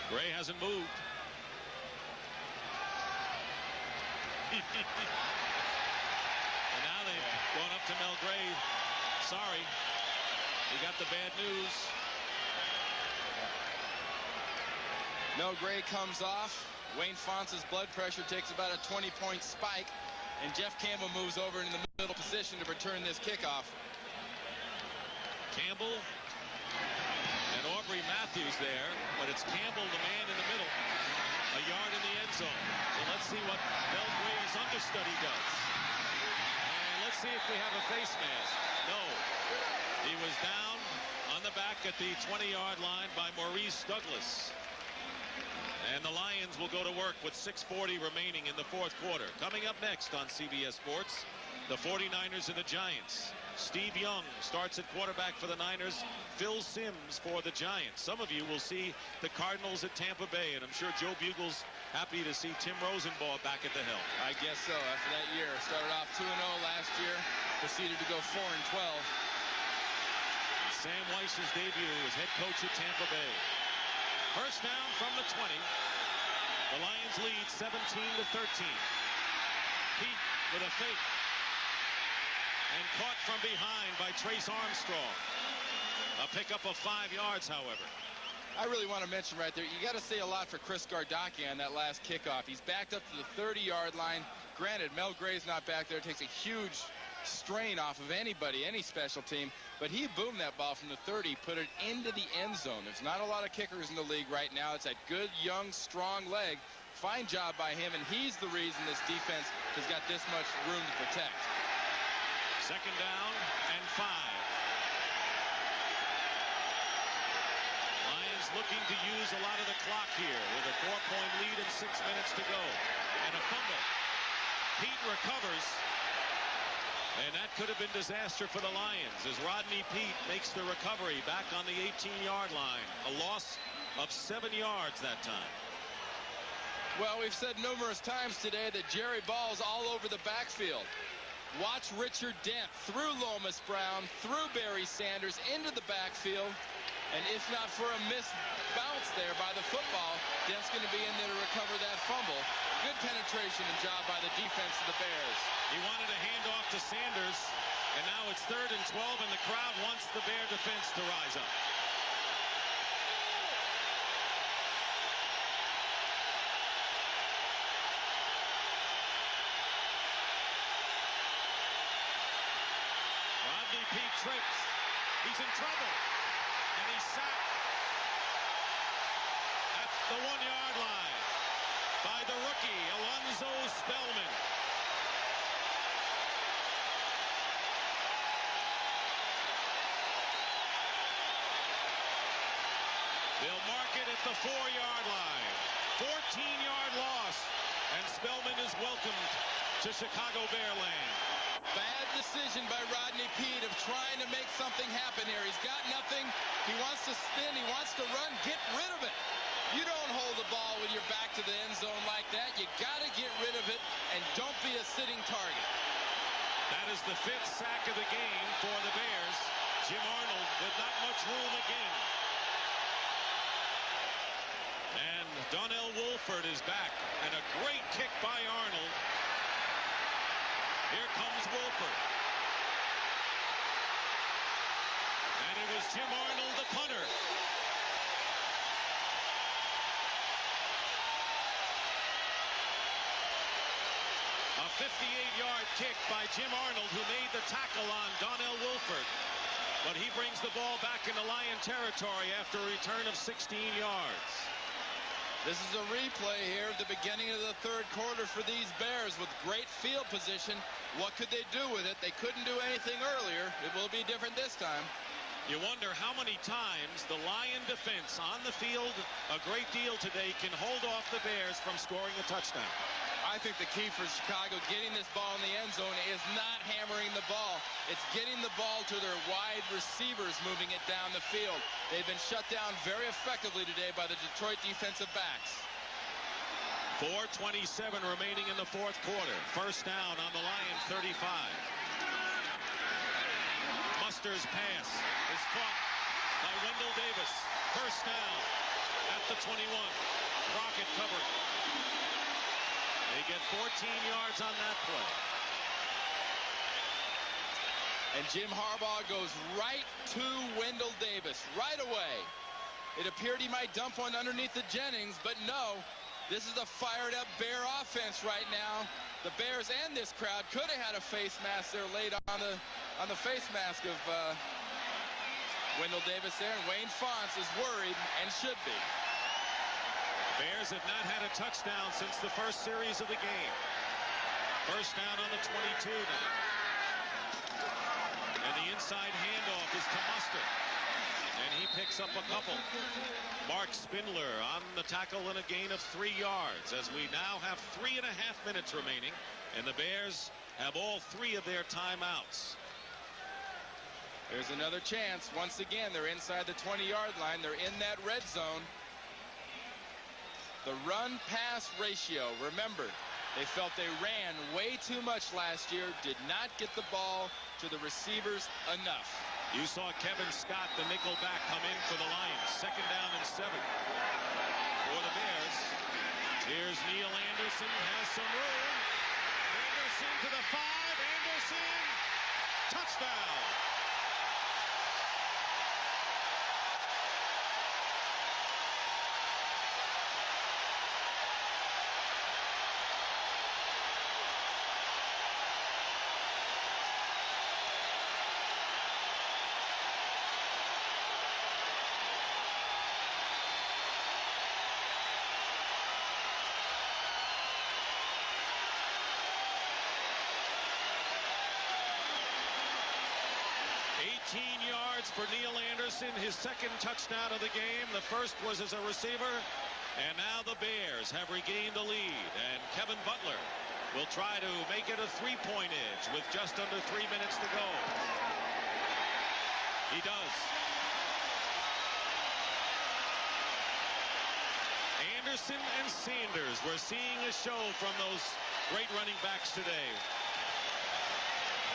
Gray hasn't moved. And now they've gone up to Mel Gray. Sorry, you got the bad news. Mel Gray comes off. Wayne Fonts' blood pressure takes about a 20-point spike, and Jeff Campbell moves over in the middle position to return this kickoff. Campbell and Aubrey Matthews there, but it's Campbell, the man in the middle, a yard in the end zone. So let's see what Mel Gray's understudy does. And let's see if we have a face mask. No, he was down on the back at the 20-yard line by Maurice Douglas. And the Lions will go to work with 6:40 remaining in the fourth quarter. Coming up next on CBS Sports, the 49ers and the Giants. Steve Young starts at quarterback for the Niners. Phil Simms for the Giants. Some of you will see the Cardinals at Tampa Bay, and I'm sure Joe Bugle's happy to see Tim Rosenbaugh back at the helm. I guess so. After that year, started off 2-0 last year, proceeded to go 4-12. Sam Weiss's debut as head coach at Tampa Bay. First down from the 20. The Lions lead 17-13. Pete with a fake. And caught from behind by Trace Armstrong. A pickup of 5 yards, however. I really want to mention right there, you got to say a lot for Chris Gardocki on that last kickoff. He's backed up to the 30-yard line. Granted, Mel Gray's not back there. It takes a huge strain off of anybody, any special team. But he boomed that ball from the 30, put it into the end zone. There's not a lot of kickers in the league right now. It's that good, young, strong leg. Fine job by him, and he's the reason this defense has got this much room to protect. Second down and 5. Lions looking to use a lot of the clock here with a 4-point lead and 6 minutes to go. And a fumble. Pete recovers. And that could have been disaster for the Lions as Rodney Peete makes the recovery back on the 18-yard line. A loss of 7 yards that time. Well, we've said numerous times today that Jerry Ball's all over the backfield. Watch Richard Dent through Lomas Brown, through Barry Sanders, into the backfield. And if not for a missed bounce there by the football, Dent's going to be in there to recover that fumble. Good penetration and job by the defense of the Bears. He wanted a handoff to Sanders, and now it's 3rd and 12, and the crowd wants the Bear defense to rise up. Rodney Peete trips. He's in trouble. And he's sacked at the 1-yard line by the rookie, Alonzo Spellman. They'll mark it at the 4-yard line. 14-yard loss. And Spellman is welcomed to Chicago Bearland. Bad decision by Rodney Peete of trying to make something happen here. He's got nothing. He wants to spin. He wants to run. Get rid of it. You don't hold the ball with your back to the end zone like that. You got to get rid of it, and don't be a sitting target. That is the 5th sack of the game for the Bears. Jim Arnold with not much room again. And Donnell Wolford is back, and a great kick by Arnold. Here comes Wolford. And it was Jim Arnold, the punter. A 58-yard kick by Jim Arnold, who made the tackle on Donnell Wolford. But he brings the ball back into Lion territory after a return of 16 yards. This is a replay here at the beginning of the 3rd quarter for these Bears with great field position. What could they do with it? They couldn't do anything earlier. It will be different this time. You wonder how many times the Lion defense on the field a great deal today can hold off the Bears from scoring a touchdown. I think the key for Chicago getting this ball in the end zone is not hammering the ball. It's getting the ball to their wide receivers, moving it down the field. They've been shut down very effectively today by the Detroit defensive backs. 4:27 remaining in the 4th quarter. First down on the Lion 35. Muster's pass is caught by Wendell Davis. First down at the 21. Crockett covered. They get 14 yards on that play. And Jim Harbaugh goes right to Wendell Davis right away. It appeared he might dump one underneath the Jennings, but no. This is a fired-up Bear offense right now. The Bears and this crowd could have had a face mask there laid on the face mask of Wendell Davis there. And Wayne Fonts is worried and should be. Bears have not had a touchdown since the first series of the game. First down on the 22 now. And the inside handoff is to Muster. And he picks up a couple. Mark Spindler on the tackle and a gain of 3 yards as we now have 3.5 minutes remaining. And the Bears have all 3 of their timeouts. There's another chance. Once again, they're inside the 20-yard line. They're in that red zone. The run-pass ratio, remember, they felt they ran way too much last year, did not get the ball to the receivers enough. You saw Kevin Scott, the nickel back, come in for the Lions. 2nd down and 7 for the Bears. Here's Neil Anderson, has some room. Anderson to the 5, Anderson, touchdown. For Neil Anderson, his 2nd touchdown of the game. The first was as a receiver, and now the Bears have regained the lead, and Kevin Butler will try to make it a 3-point edge with just under 3 minutes to go. He does. Anderson and Sanders, we're seeing a show from those great running backs today.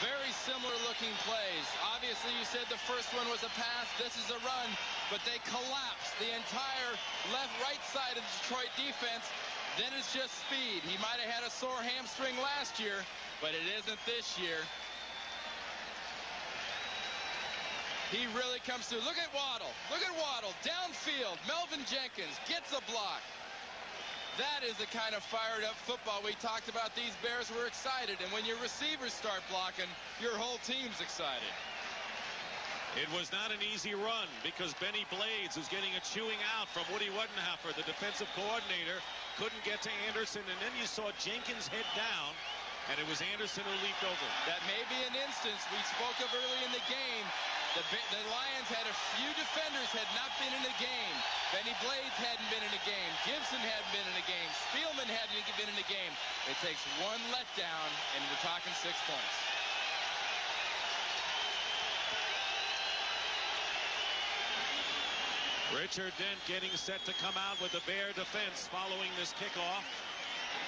Very similar looking plays. Obviously, you said the first one was a pass. This is a run, but they collapsed the entire right side of the Detroit defense. Then it's just speed. He might have had a sore hamstring last year, but it isn't this year. He really comes through. Look at Waddle. Look at Waddle. Downfield. Melvin Jenkins gets a block. That is the kind of fired up football we talked about. These Bears were excited. And when your receivers start blocking, your whole team's excited. It was not an easy run because Benny Blades was getting a chewing out from Woody Wettenhauer, the defensive coordinator, couldn't get to Anderson, and then you saw Jenkins head down, and it was Anderson who leaped over. That may be an instance we spoke of early in the game. The Lions had a few defenders had not been in the game. Benny Blades hadn't been in the game. Gibson hadn't been in the game. Spielman hadn't been in the game. It takes one letdown, and we're talking 6 points. Richard Dent getting set to come out with the Bear defense following this kickoff.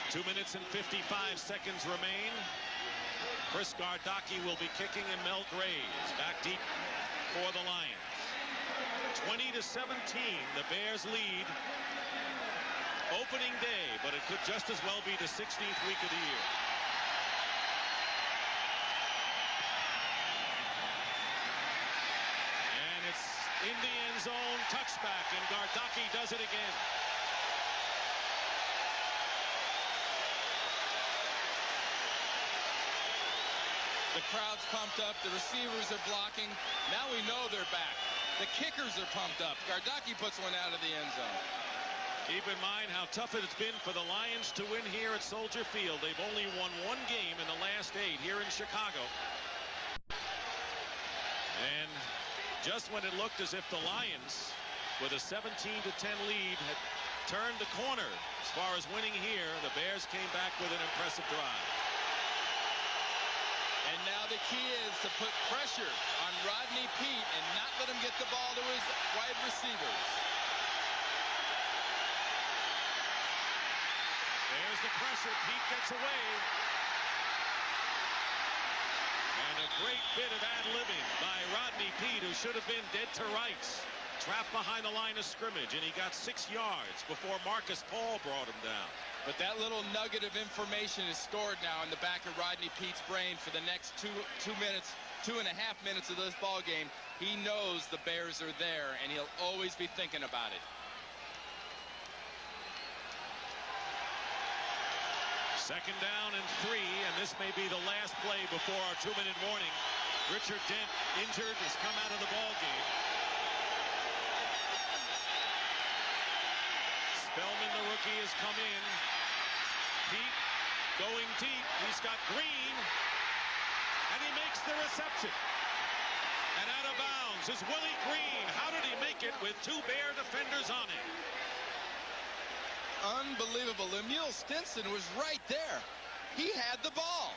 2 minutes and 55 seconds remain. Chris Gardocki will be kicking, and Mel Graves back deep for the Lions. 20-17, the Bears lead opening day, but it could just as well be the 16th week of the year. And it's in the end zone, touchback, and Gardocki does it again. The crowd's pumped up. The receivers are blocking. Now we know they're back. The kickers are pumped up. Gardocki puts one out of the end zone. Keep in mind how tough it's been for the Lions to win here at Soldier Field. They've only won one game in the last 8 here in Chicago. And just when it looked as if the Lions, with a 17-10 lead, had turned the corner as far as winning here, the Bears came back with an impressive drive. And now the key is to put pressure on Rodney Peete and not let him get the ball to his wide receivers. There's the pressure. Peete gets away. And a great bit of ad-libbing by Rodney Peete, who should have been dead to rights. Trapped behind the line of scrimmage, and he got 6 yards before Marcus Paul brought him down. But that little nugget of information is stored now in the back of Rodney Peete's brain for the next 2.5 minutes of this ball game. He knows the Bears are there, and he'll always be thinking about it. Second down and 3, and this may be the last play before our 2-minute warning. Richard Dent, injured, has come out of the ball game. Spellman, the rookie, has come in. Peete going deep. He's got Green, and he makes the reception. And out of bounds is Willie Green. How did he make it with 2 Bear defenders on him? Unbelievable. Emil Stinson was right there. He had the ball.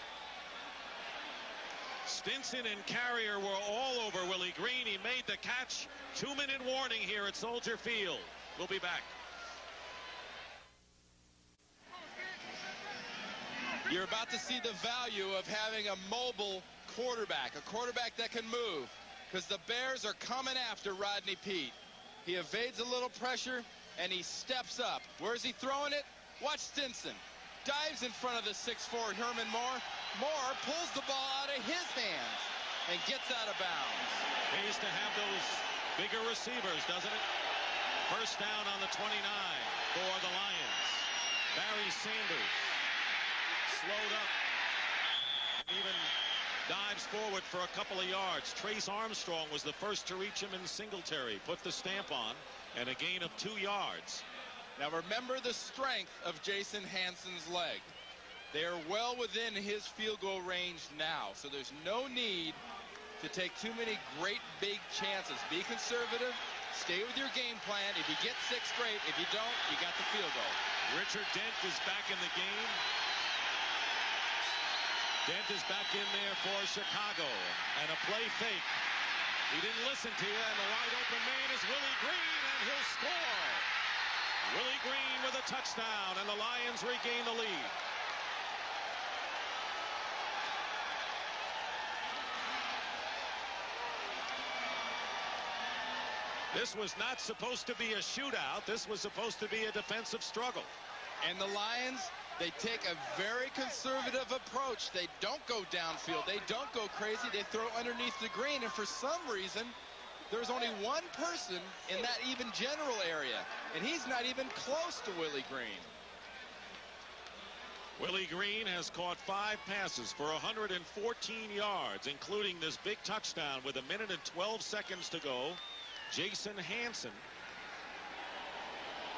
Stinson and Carrier were all over Willie Green. He made the catch. 2-minute warning here at Soldier Field. We'll be back. You're about to see the value of having a mobile quarterback, a quarterback that can move, because the Bears are coming after Rodney Peete. He evades a little pressure, and he steps up. Where's he throwing it? Watch Stinson. Dives in front of the 6'4" Herman Moore. Moore pulls the ball out of his hands and gets out of bounds. Pays to have those bigger receivers, doesn't it? First down on the 29 for the Lions. Barry Sanders slowed up, even dives forward for a couple of yards. Trace Armstrong was the first to reach him in Singletary, put the stamp on, and a gain of 2 yards. Now remember the strength of Jason Hansen's leg. They are well within his field goal range now, so there's no need to take too many great big chances. Be conservative, stay with your game plan. If you get 6, great. If you don't, you got the field goal. Richard Dent is back in the game. Dent is back in there for Chicago, and a play fake. He didn't listen to you, and the wide open man is Willie Green, and he'll score. Willie Green with a touchdown, and the Lions regain the lead. This was not supposed to be a shootout. This was supposed to be a defensive struggle. And the Lions, they take a very conservative approach. They don't go downfield. They don't go crazy. They throw underneath the green. And for some reason, there's only one person in that even general area. And he's not even close to Willie Green. Willie Green has caught 5 passes for 114 yards, including this big touchdown with 1 minute and 12 seconds to go. Jason Hansen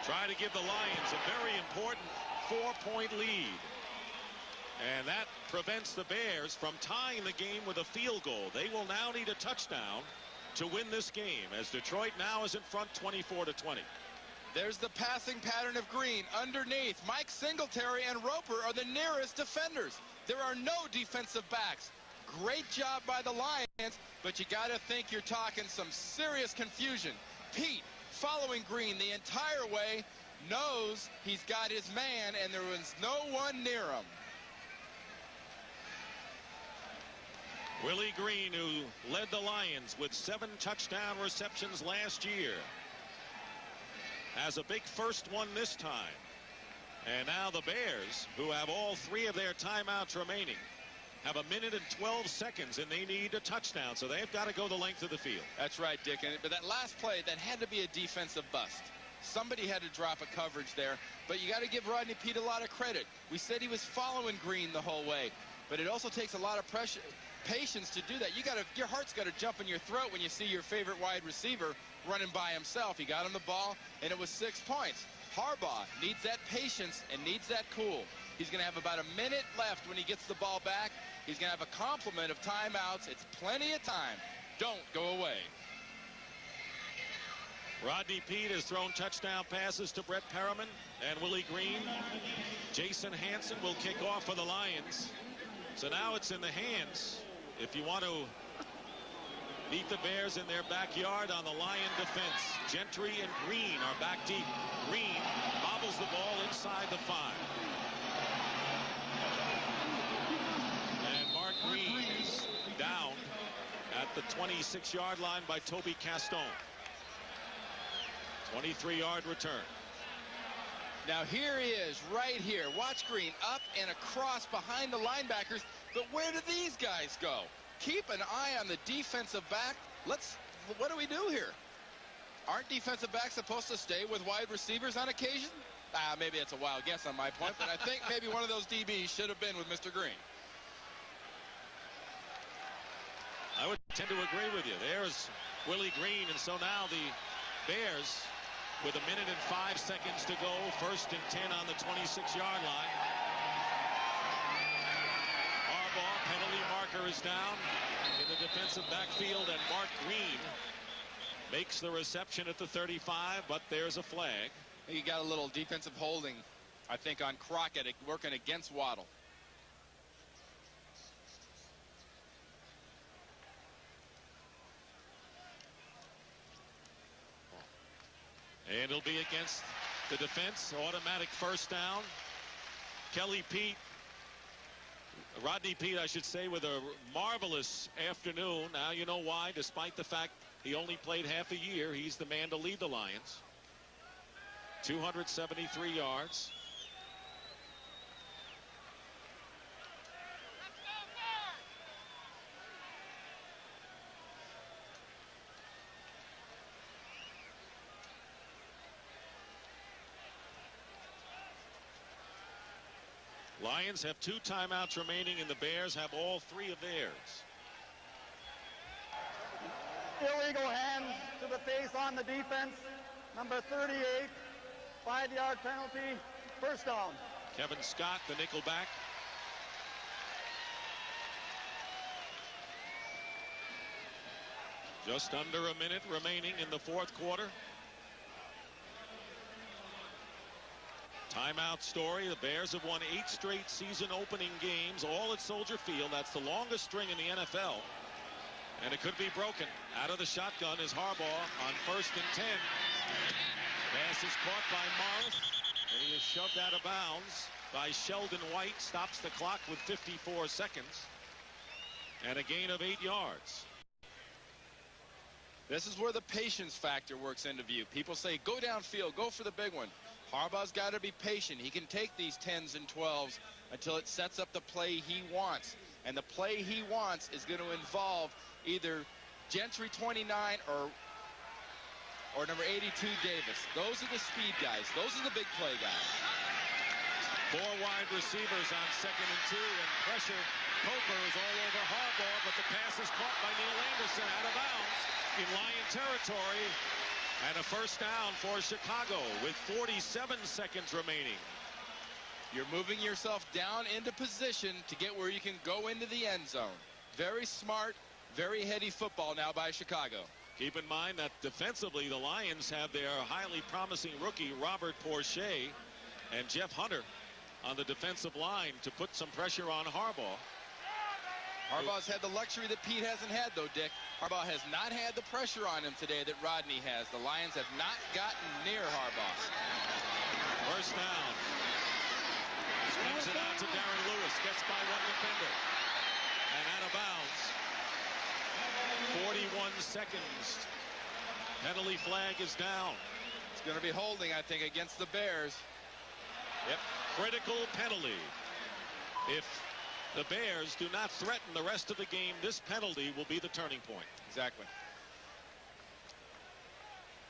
trying to give the Lions a very important 4-point lead. And that prevents the Bears from tying the game with a field goal. They will now need a touchdown to win this game, as Detroit now is in front 24-20. There's the passing pattern of Green underneath. Mike Singletary and Roper are the nearest defenders. There are no defensive backs. Great job by the Lions, but you got to think you're talking some serious confusion. Pete, following Green the entire way, knows he's got his man, and there was no one near him. Willie Green, who led the Lions with 7 touchdown receptions last year, has a big first one this time. And now the Bears, who have all 3 of their timeouts remaining, have 1 minute and 12 seconds, and they need a touchdown, so they've got to go the length of the field. That's right, Dick. But that last play, that had to be a defensive bust. Somebody had to drop a coverage there, but you got to give Rodney Peete a lot of credit. We said he was following Green the whole way, but it also takes a lot of patience to do that. Your heart's got to jump in your throat when you see your favorite wide receiver running by himself. He got him the ball, and it was 6 points. Harbaugh needs that patience and needs that cool. He's going to have about 1 minute left when he gets the ball back. He's going to have a complement of timeouts. It's plenty of time. Don't go away. Rodney Peete has thrown touchdown passes to Brett Perriman and Willie Green. Jason Hansen will kick off for the Lions. So now it's in the hands, if you want to beat the Bears in their backyard, on the Lion defense. Gentry and Green are back deep. Green bobbles the ball inside the 5. And Mark Green is down at the 26-yard line by Toby Castone. 23-yard return. Now here he is, right here. Watch Green up and across behind the linebackers. But where do these guys go? Keep an eye on the defensive back. What do we do here? Aren't defensive backs supposed to stay with wide receivers on occasion? Maybe that's a wild guess on my point, but I think maybe one of those DBs should have been with Mr. Green. I would tend to agree with you. There's Willie Green, and so now the Bears, with 1 minute and 5 seconds to go, 1st and 10 on the 26-yard line. Harbaugh, penalty marker is down in the defensive backfield, and Mark Green makes the reception at the 35, but there's a flag. You got a little defensive holding, I think, on Crockett, working against Waddle. And it'll be against the defense. Automatic first down. Rodney Peete, I should say, with a marvelous afternoon. Now you know why. Despite the fact he only played half a year, he's the man to lead the Lions. 273 yards. Lions have 2 timeouts remaining, and the Bears have all 3 of theirs. Illegal hand to the face on the defense. Number 38, 5-yard penalty, first down. Kevin Scott, the nickelback. Just under a minute remaining in the 4th quarter. Timeout story. The Bears have won 8 straight season opening games, all at Soldier Field. That's the longest string in the NFL. And it could be broken. Out of the shotgun is Harbaugh on 1st and 10. Pass is caught by Morris, and he is shoved out of bounds by Sheldon White. Stops the clock with 54 seconds. And a gain of 8 yards. This is where the patience factor works into view. People say, go downfield, go for the big one. Harbaugh's got to be patient. He can take these 10s and 12s until it sets up the play he wants. And the play he wants is going to involve either Gentry 29 or number 82 Davis. Those are the speed guys. Those are the big play guys. 4 wide receivers on 2nd and 2, and pressure. Coker is all over Harbaugh, but the pass is caught by Neil Anderson out of bounds in Lion territory. And a first down for Chicago with 47 seconds remaining. You're moving yourself down into position to get where you can go into the end zone. Very smart, very heady football now by Chicago. Keep in mind that defensively the Lions have their highly promising rookie Robert Porcher and Jeff Hunter on the defensive line to put some pressure on Harbaugh. Harbaugh's had the luxury that Pete hasn't had, though, Dick. Harbaugh has not had the pressure on him today that Rodney has. The Lions have not gotten near Harbaugh. First down. Swings it out to Darren Lewis. Gets by one defender. And out of bounds. 41 seconds. Penalty flag is down. It's going to be holding, I think, against the Bears. Yep. Critical penalty. If the Bears do not threaten the rest of the game, this penalty will be the turning point. Exactly.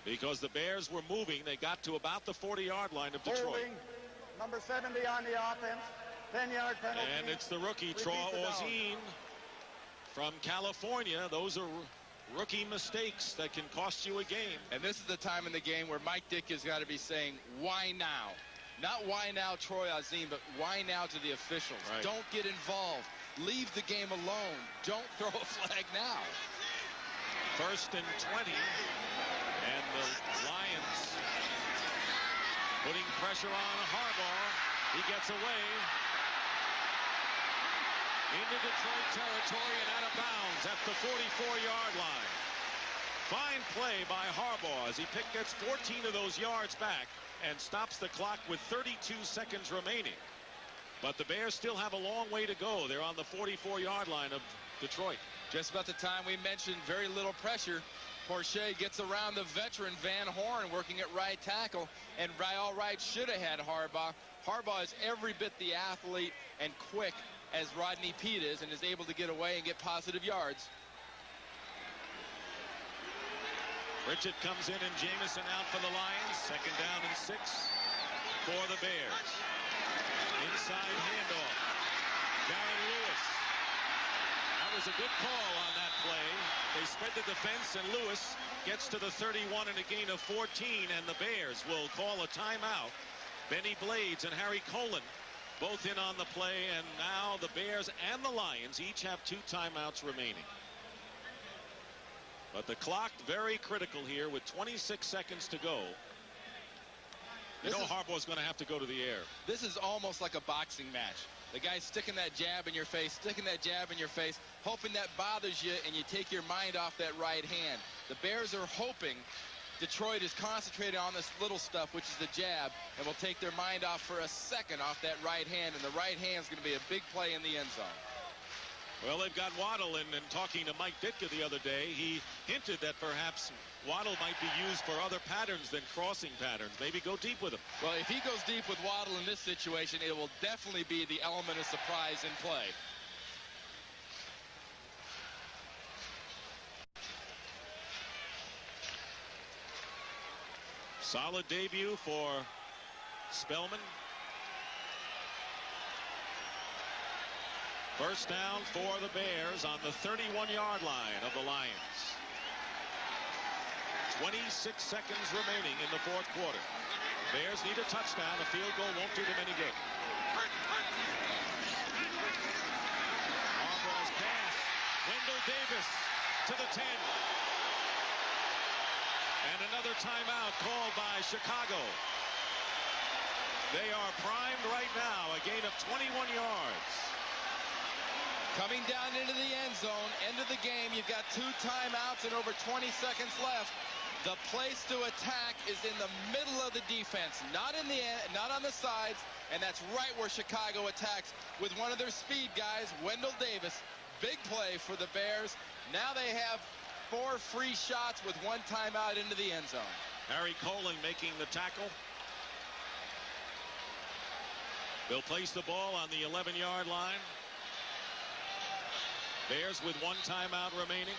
Because the Bears were moving. They got to about the 40-yard line of Detroit. Holding, number 70 on the offense. 10-yard penalty. And it's the rookie, Troy Ozine from California. Those are rookie mistakes that can cost you a game. And this is the time in the game where Mike Dick has got to be saying, why now? Not why now, Troy Ozine, but why now to the officials. Right. Don't get involved. Leave the game alone. Don't throw a flag now. First and 20. And the Lions putting pressure on Harbaugh. He gets away. Into Detroit territory and out of bounds at the 44-yard line. Fine play by Harbaugh as he gets 14 of those yards back and stops the clock with 32 seconds remaining. But the Bears still have a long way to go. They're on the 44-yard line of Detroit. Just about the time we mentioned very little pressure, Porcher gets around the veteran Van Horn working at right tackle, and by all rights should have had Harbaugh. Harbaugh is every bit the athlete and quick as Rodney Peete is, and is able to get away and get positive yards. Pritchett comes in and Jamison out for the Lions. Second down and 6 for the Bears. Inside handoff. Darren Lewis. That was a good call on that play. They spread the defense and Lewis gets to the 31 and a gain of 14, and the Bears will call a timeout. Benny Blades and Harry Colon both in on the play, and now the Bears and the Lions each have 2 timeouts remaining. But the clock very critical here with 26 seconds to go. You know Harbaugh's going to have to go to the air. This is almost like a boxing match. The guy's sticking that jab in your face, sticking that jab in your face, hoping that bothers you and you take your mind off that right hand. The Bears are hoping Detroit is concentrated on this little stuff, which is the jab, and will take their mind off for a second off that right hand, and the right hand is going to be a big play in the end zone. Well, they've got Waddle, and talking to Mike Ditka the other day, he hinted that perhaps Waddle might be used for other patterns than crossing patterns. Maybe go deep with him. Well, if he goes deep with Waddle in this situation, it will definitely be the element of surprise in play. Solid debut for Spellman. First down for the Bears on the 31-yard line of the Lions. 26 seconds remaining in the fourth quarter. Bears need a touchdown. A field goal won't do them any good. Harbaugh's pass. Wendell Davis to the 10. And another timeout called by Chicago. They are primed right now. A gain of 21 yards. Coming down into the end zone, end of the game, you've got 2 timeouts and over 20 seconds left. The place to attack is in the middle of the defense, not in the end, not on the sides, and that's right where Chicago attacks with one of their speed guys, Wendell Davis. Big play for the Bears. Now they have 4 free shots with 1 timeout into the end zone. Harry Colling making the tackle. They'll place the ball on the 11-yard line. Bears with 1 timeout remaining.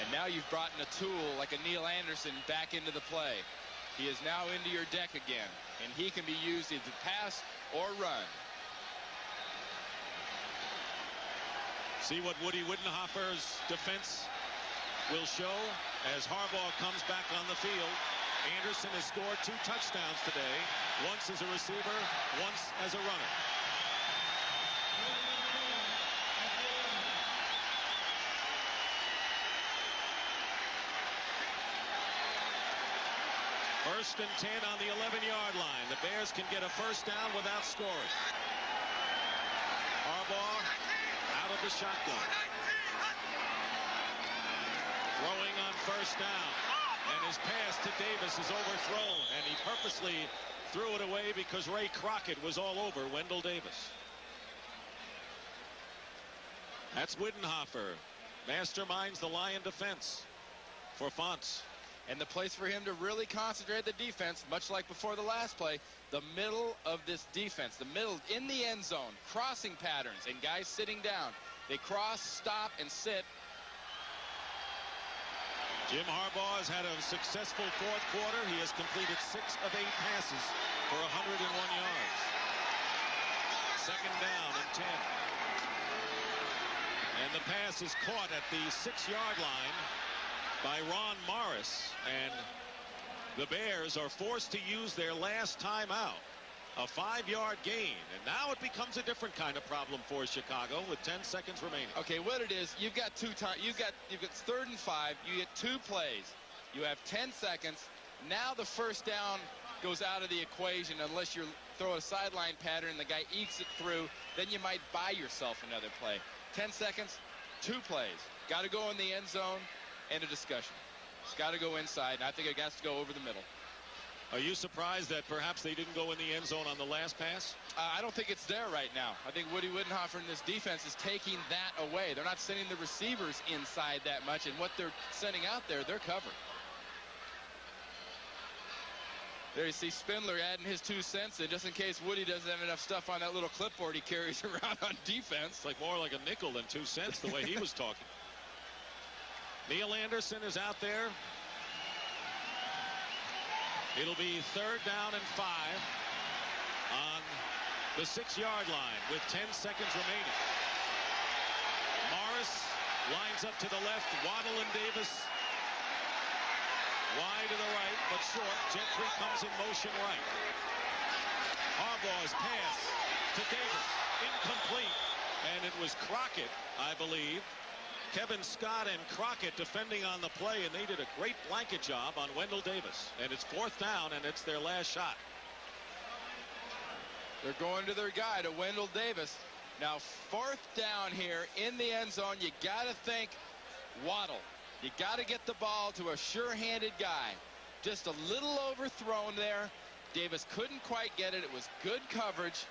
And now you've brought in a tool like a Neil Anderson back into the play. He is now into your deck again, and he can be used either pass or run. See what Woody Widenhofer's defense will show as Harbaugh comes back on the field. Anderson has scored 2 touchdowns today, once as a receiver, once as a runner. First and 10 on the 11-yard line. The Bears can get a first down without scoring. Harbaugh out of the shotgun. Throwing on first down. And his pass to Davis is overthrown. And he purposely threw it away because Ray Crockett was all over Wendell Davis. That's Widenhofer. Masterminds the Lion defense for Fonts. And the place for him to really concentrate the defense, much like before the last play, the middle of this defense, the middle in the end zone, crossing patterns, and guys sitting down. They cross, stop, and sit. Jim Harbaugh has had a successful 4th quarter. He has completed 6 of 8 passes for 101 yards. Second down and 10. And the pass is caught at the 6-yard line by Ron Morris, and the Bears are forced to use their last timeout, a 5-yard gain, and now it becomes a different kind of problem for Chicago with 10 seconds remaining. Okay, what it is, you've got 2 times, you've got 3rd and 5, you get 2 plays, you have 10 seconds. Now the first down goes out of the equation unless you throw a sideline pattern and the guy ekes it through, then you might buy yourself another play. 10 seconds, 2 plays, got to go in the end zone. End of discussion. It's got to go inside, and I think it has to go over the middle. Are you surprised that perhaps they didn't go in the end zone on the last pass? I don't think it's there right now. I think Woody Widenhofer and this defense is taking that away. They're not sending the receivers inside that much, and what they're sending out there, they're covered. There you see Spindler adding his 2 cents in just in case Woody doesn't have enough stuff on that little clipboard he carries around on defense. It's like more like a nickel than 2 cents the way he was talking. Neil Anderson is out there. It'll be 3rd down and 5 on the 6-yard line with 10 seconds remaining. Morris lines up to the left. Waddle and Davis wide to the right, but short. Gentry comes in motion right. Harbaugh's pass to Davis, incomplete, and it was Crockett, I believe. Kevin Scott and Crockett defending on the play, and they did a great blanket job on Wendell Davis. And it's 4th down, and it's their last shot. They're going to their guy, to Wendell Davis. Now, 4th down here in the end zone. You got to think Waddle. You got to get the ball to a sure-handed guy. Just a little overthrown there. Davis couldn't quite get it. It was good coverage.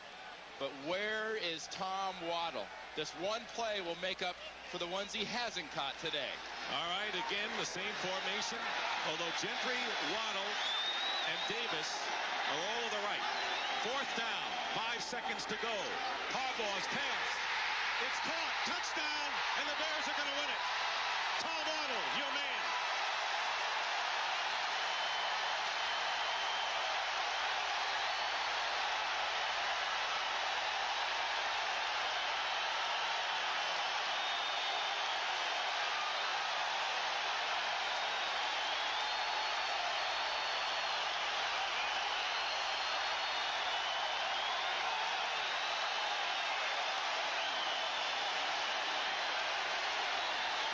But where is Tom Waddle? This one play will make up for the ones he hasn't caught today. All right, again, the same formation. Although Gentry, Waddle, and Davis are all to the right. 4th down, 5 seconds to go. Harbaugh's pass. It's caught. Touchdown, and the Bears are going to win it. Tom Waddle, your man.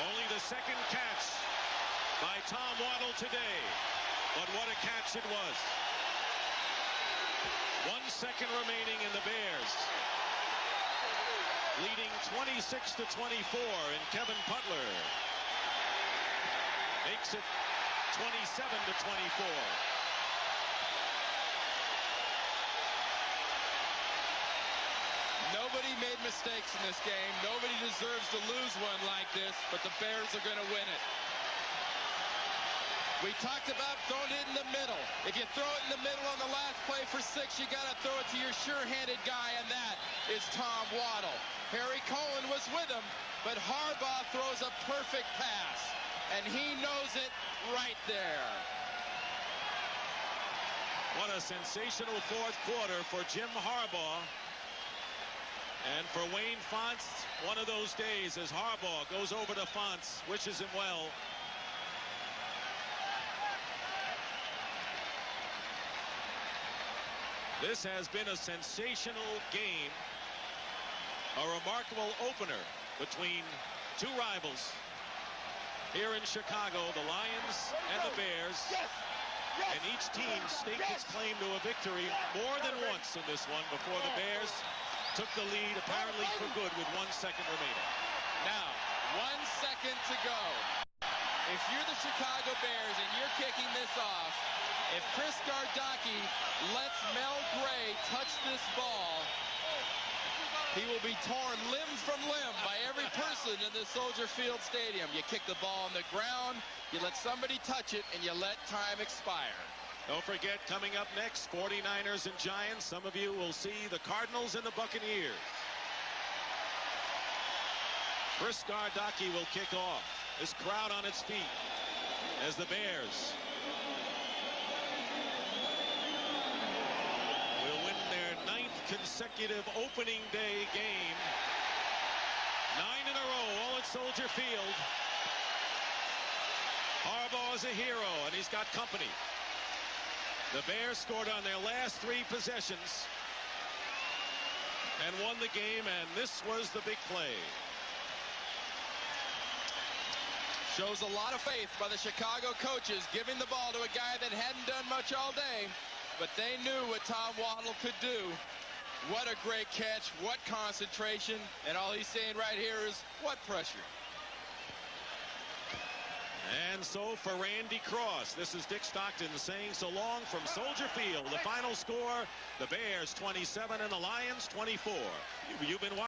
Only the second catch by Tom Waddle today. But what a catch it was. 1 second remaining in the Bears. Leading 26-24, and Kevin Butler makes it 27-24. Nobody made mistakes in this game. Nobody deserves to lose one like this, but the Bears are going to win it. We talked about throwing it in the middle. If you throw it in the middle on the last play for 6, you got to throw it to your sure-handed guy, and that is Tom Waddle. Harry Cohen was with him, but Harbaugh throws a perfect pass, and he knows it right there. What a sensational fourth quarter for Jim Harbaugh. And for Wayne Fontes, one of those days as Harbaugh goes over to Fontes, wishes him well. This has been a sensational game, a remarkable opener between two rivals here in Chicago, the Lions and the Bears. And each team staked its claim to a victory more than once in this one before the Bears took the lead apparently for good with 1 second remaining. Now, 1 second to go. If you're the Chicago Bears and you're kicking this off, if Chris Gardocki lets Mel Gray touch this ball, he will be torn limb from limb by every person in the Soldier Field Stadium. You kick the ball on the ground, you let somebody touch it, and you let time expire. Don't forget, coming up next, 49ers and Giants. Some of you will see the Cardinals and the Buccaneers. Chris Gardocki will kick off. This crowd on its feet as the Bears will win their 9th consecutive opening day game. 9 in a row, all at Soldier Field. Harbaugh is a hero, and he's got company. The Bears scored on their last 3 possessions and won the game, and this was the big play. Shows a lot of faith by the Chicago coaches, giving the ball to a guy that hadn't done much all day, but they knew what Tom Waddle could do. What a great catch, what concentration, and all he's saying right here is, what pressure? And so for Randy Cross, this is Dick Stockton saying so long from Soldier Field. The final score, the Bears 27 and the Lions 24. You've been watching.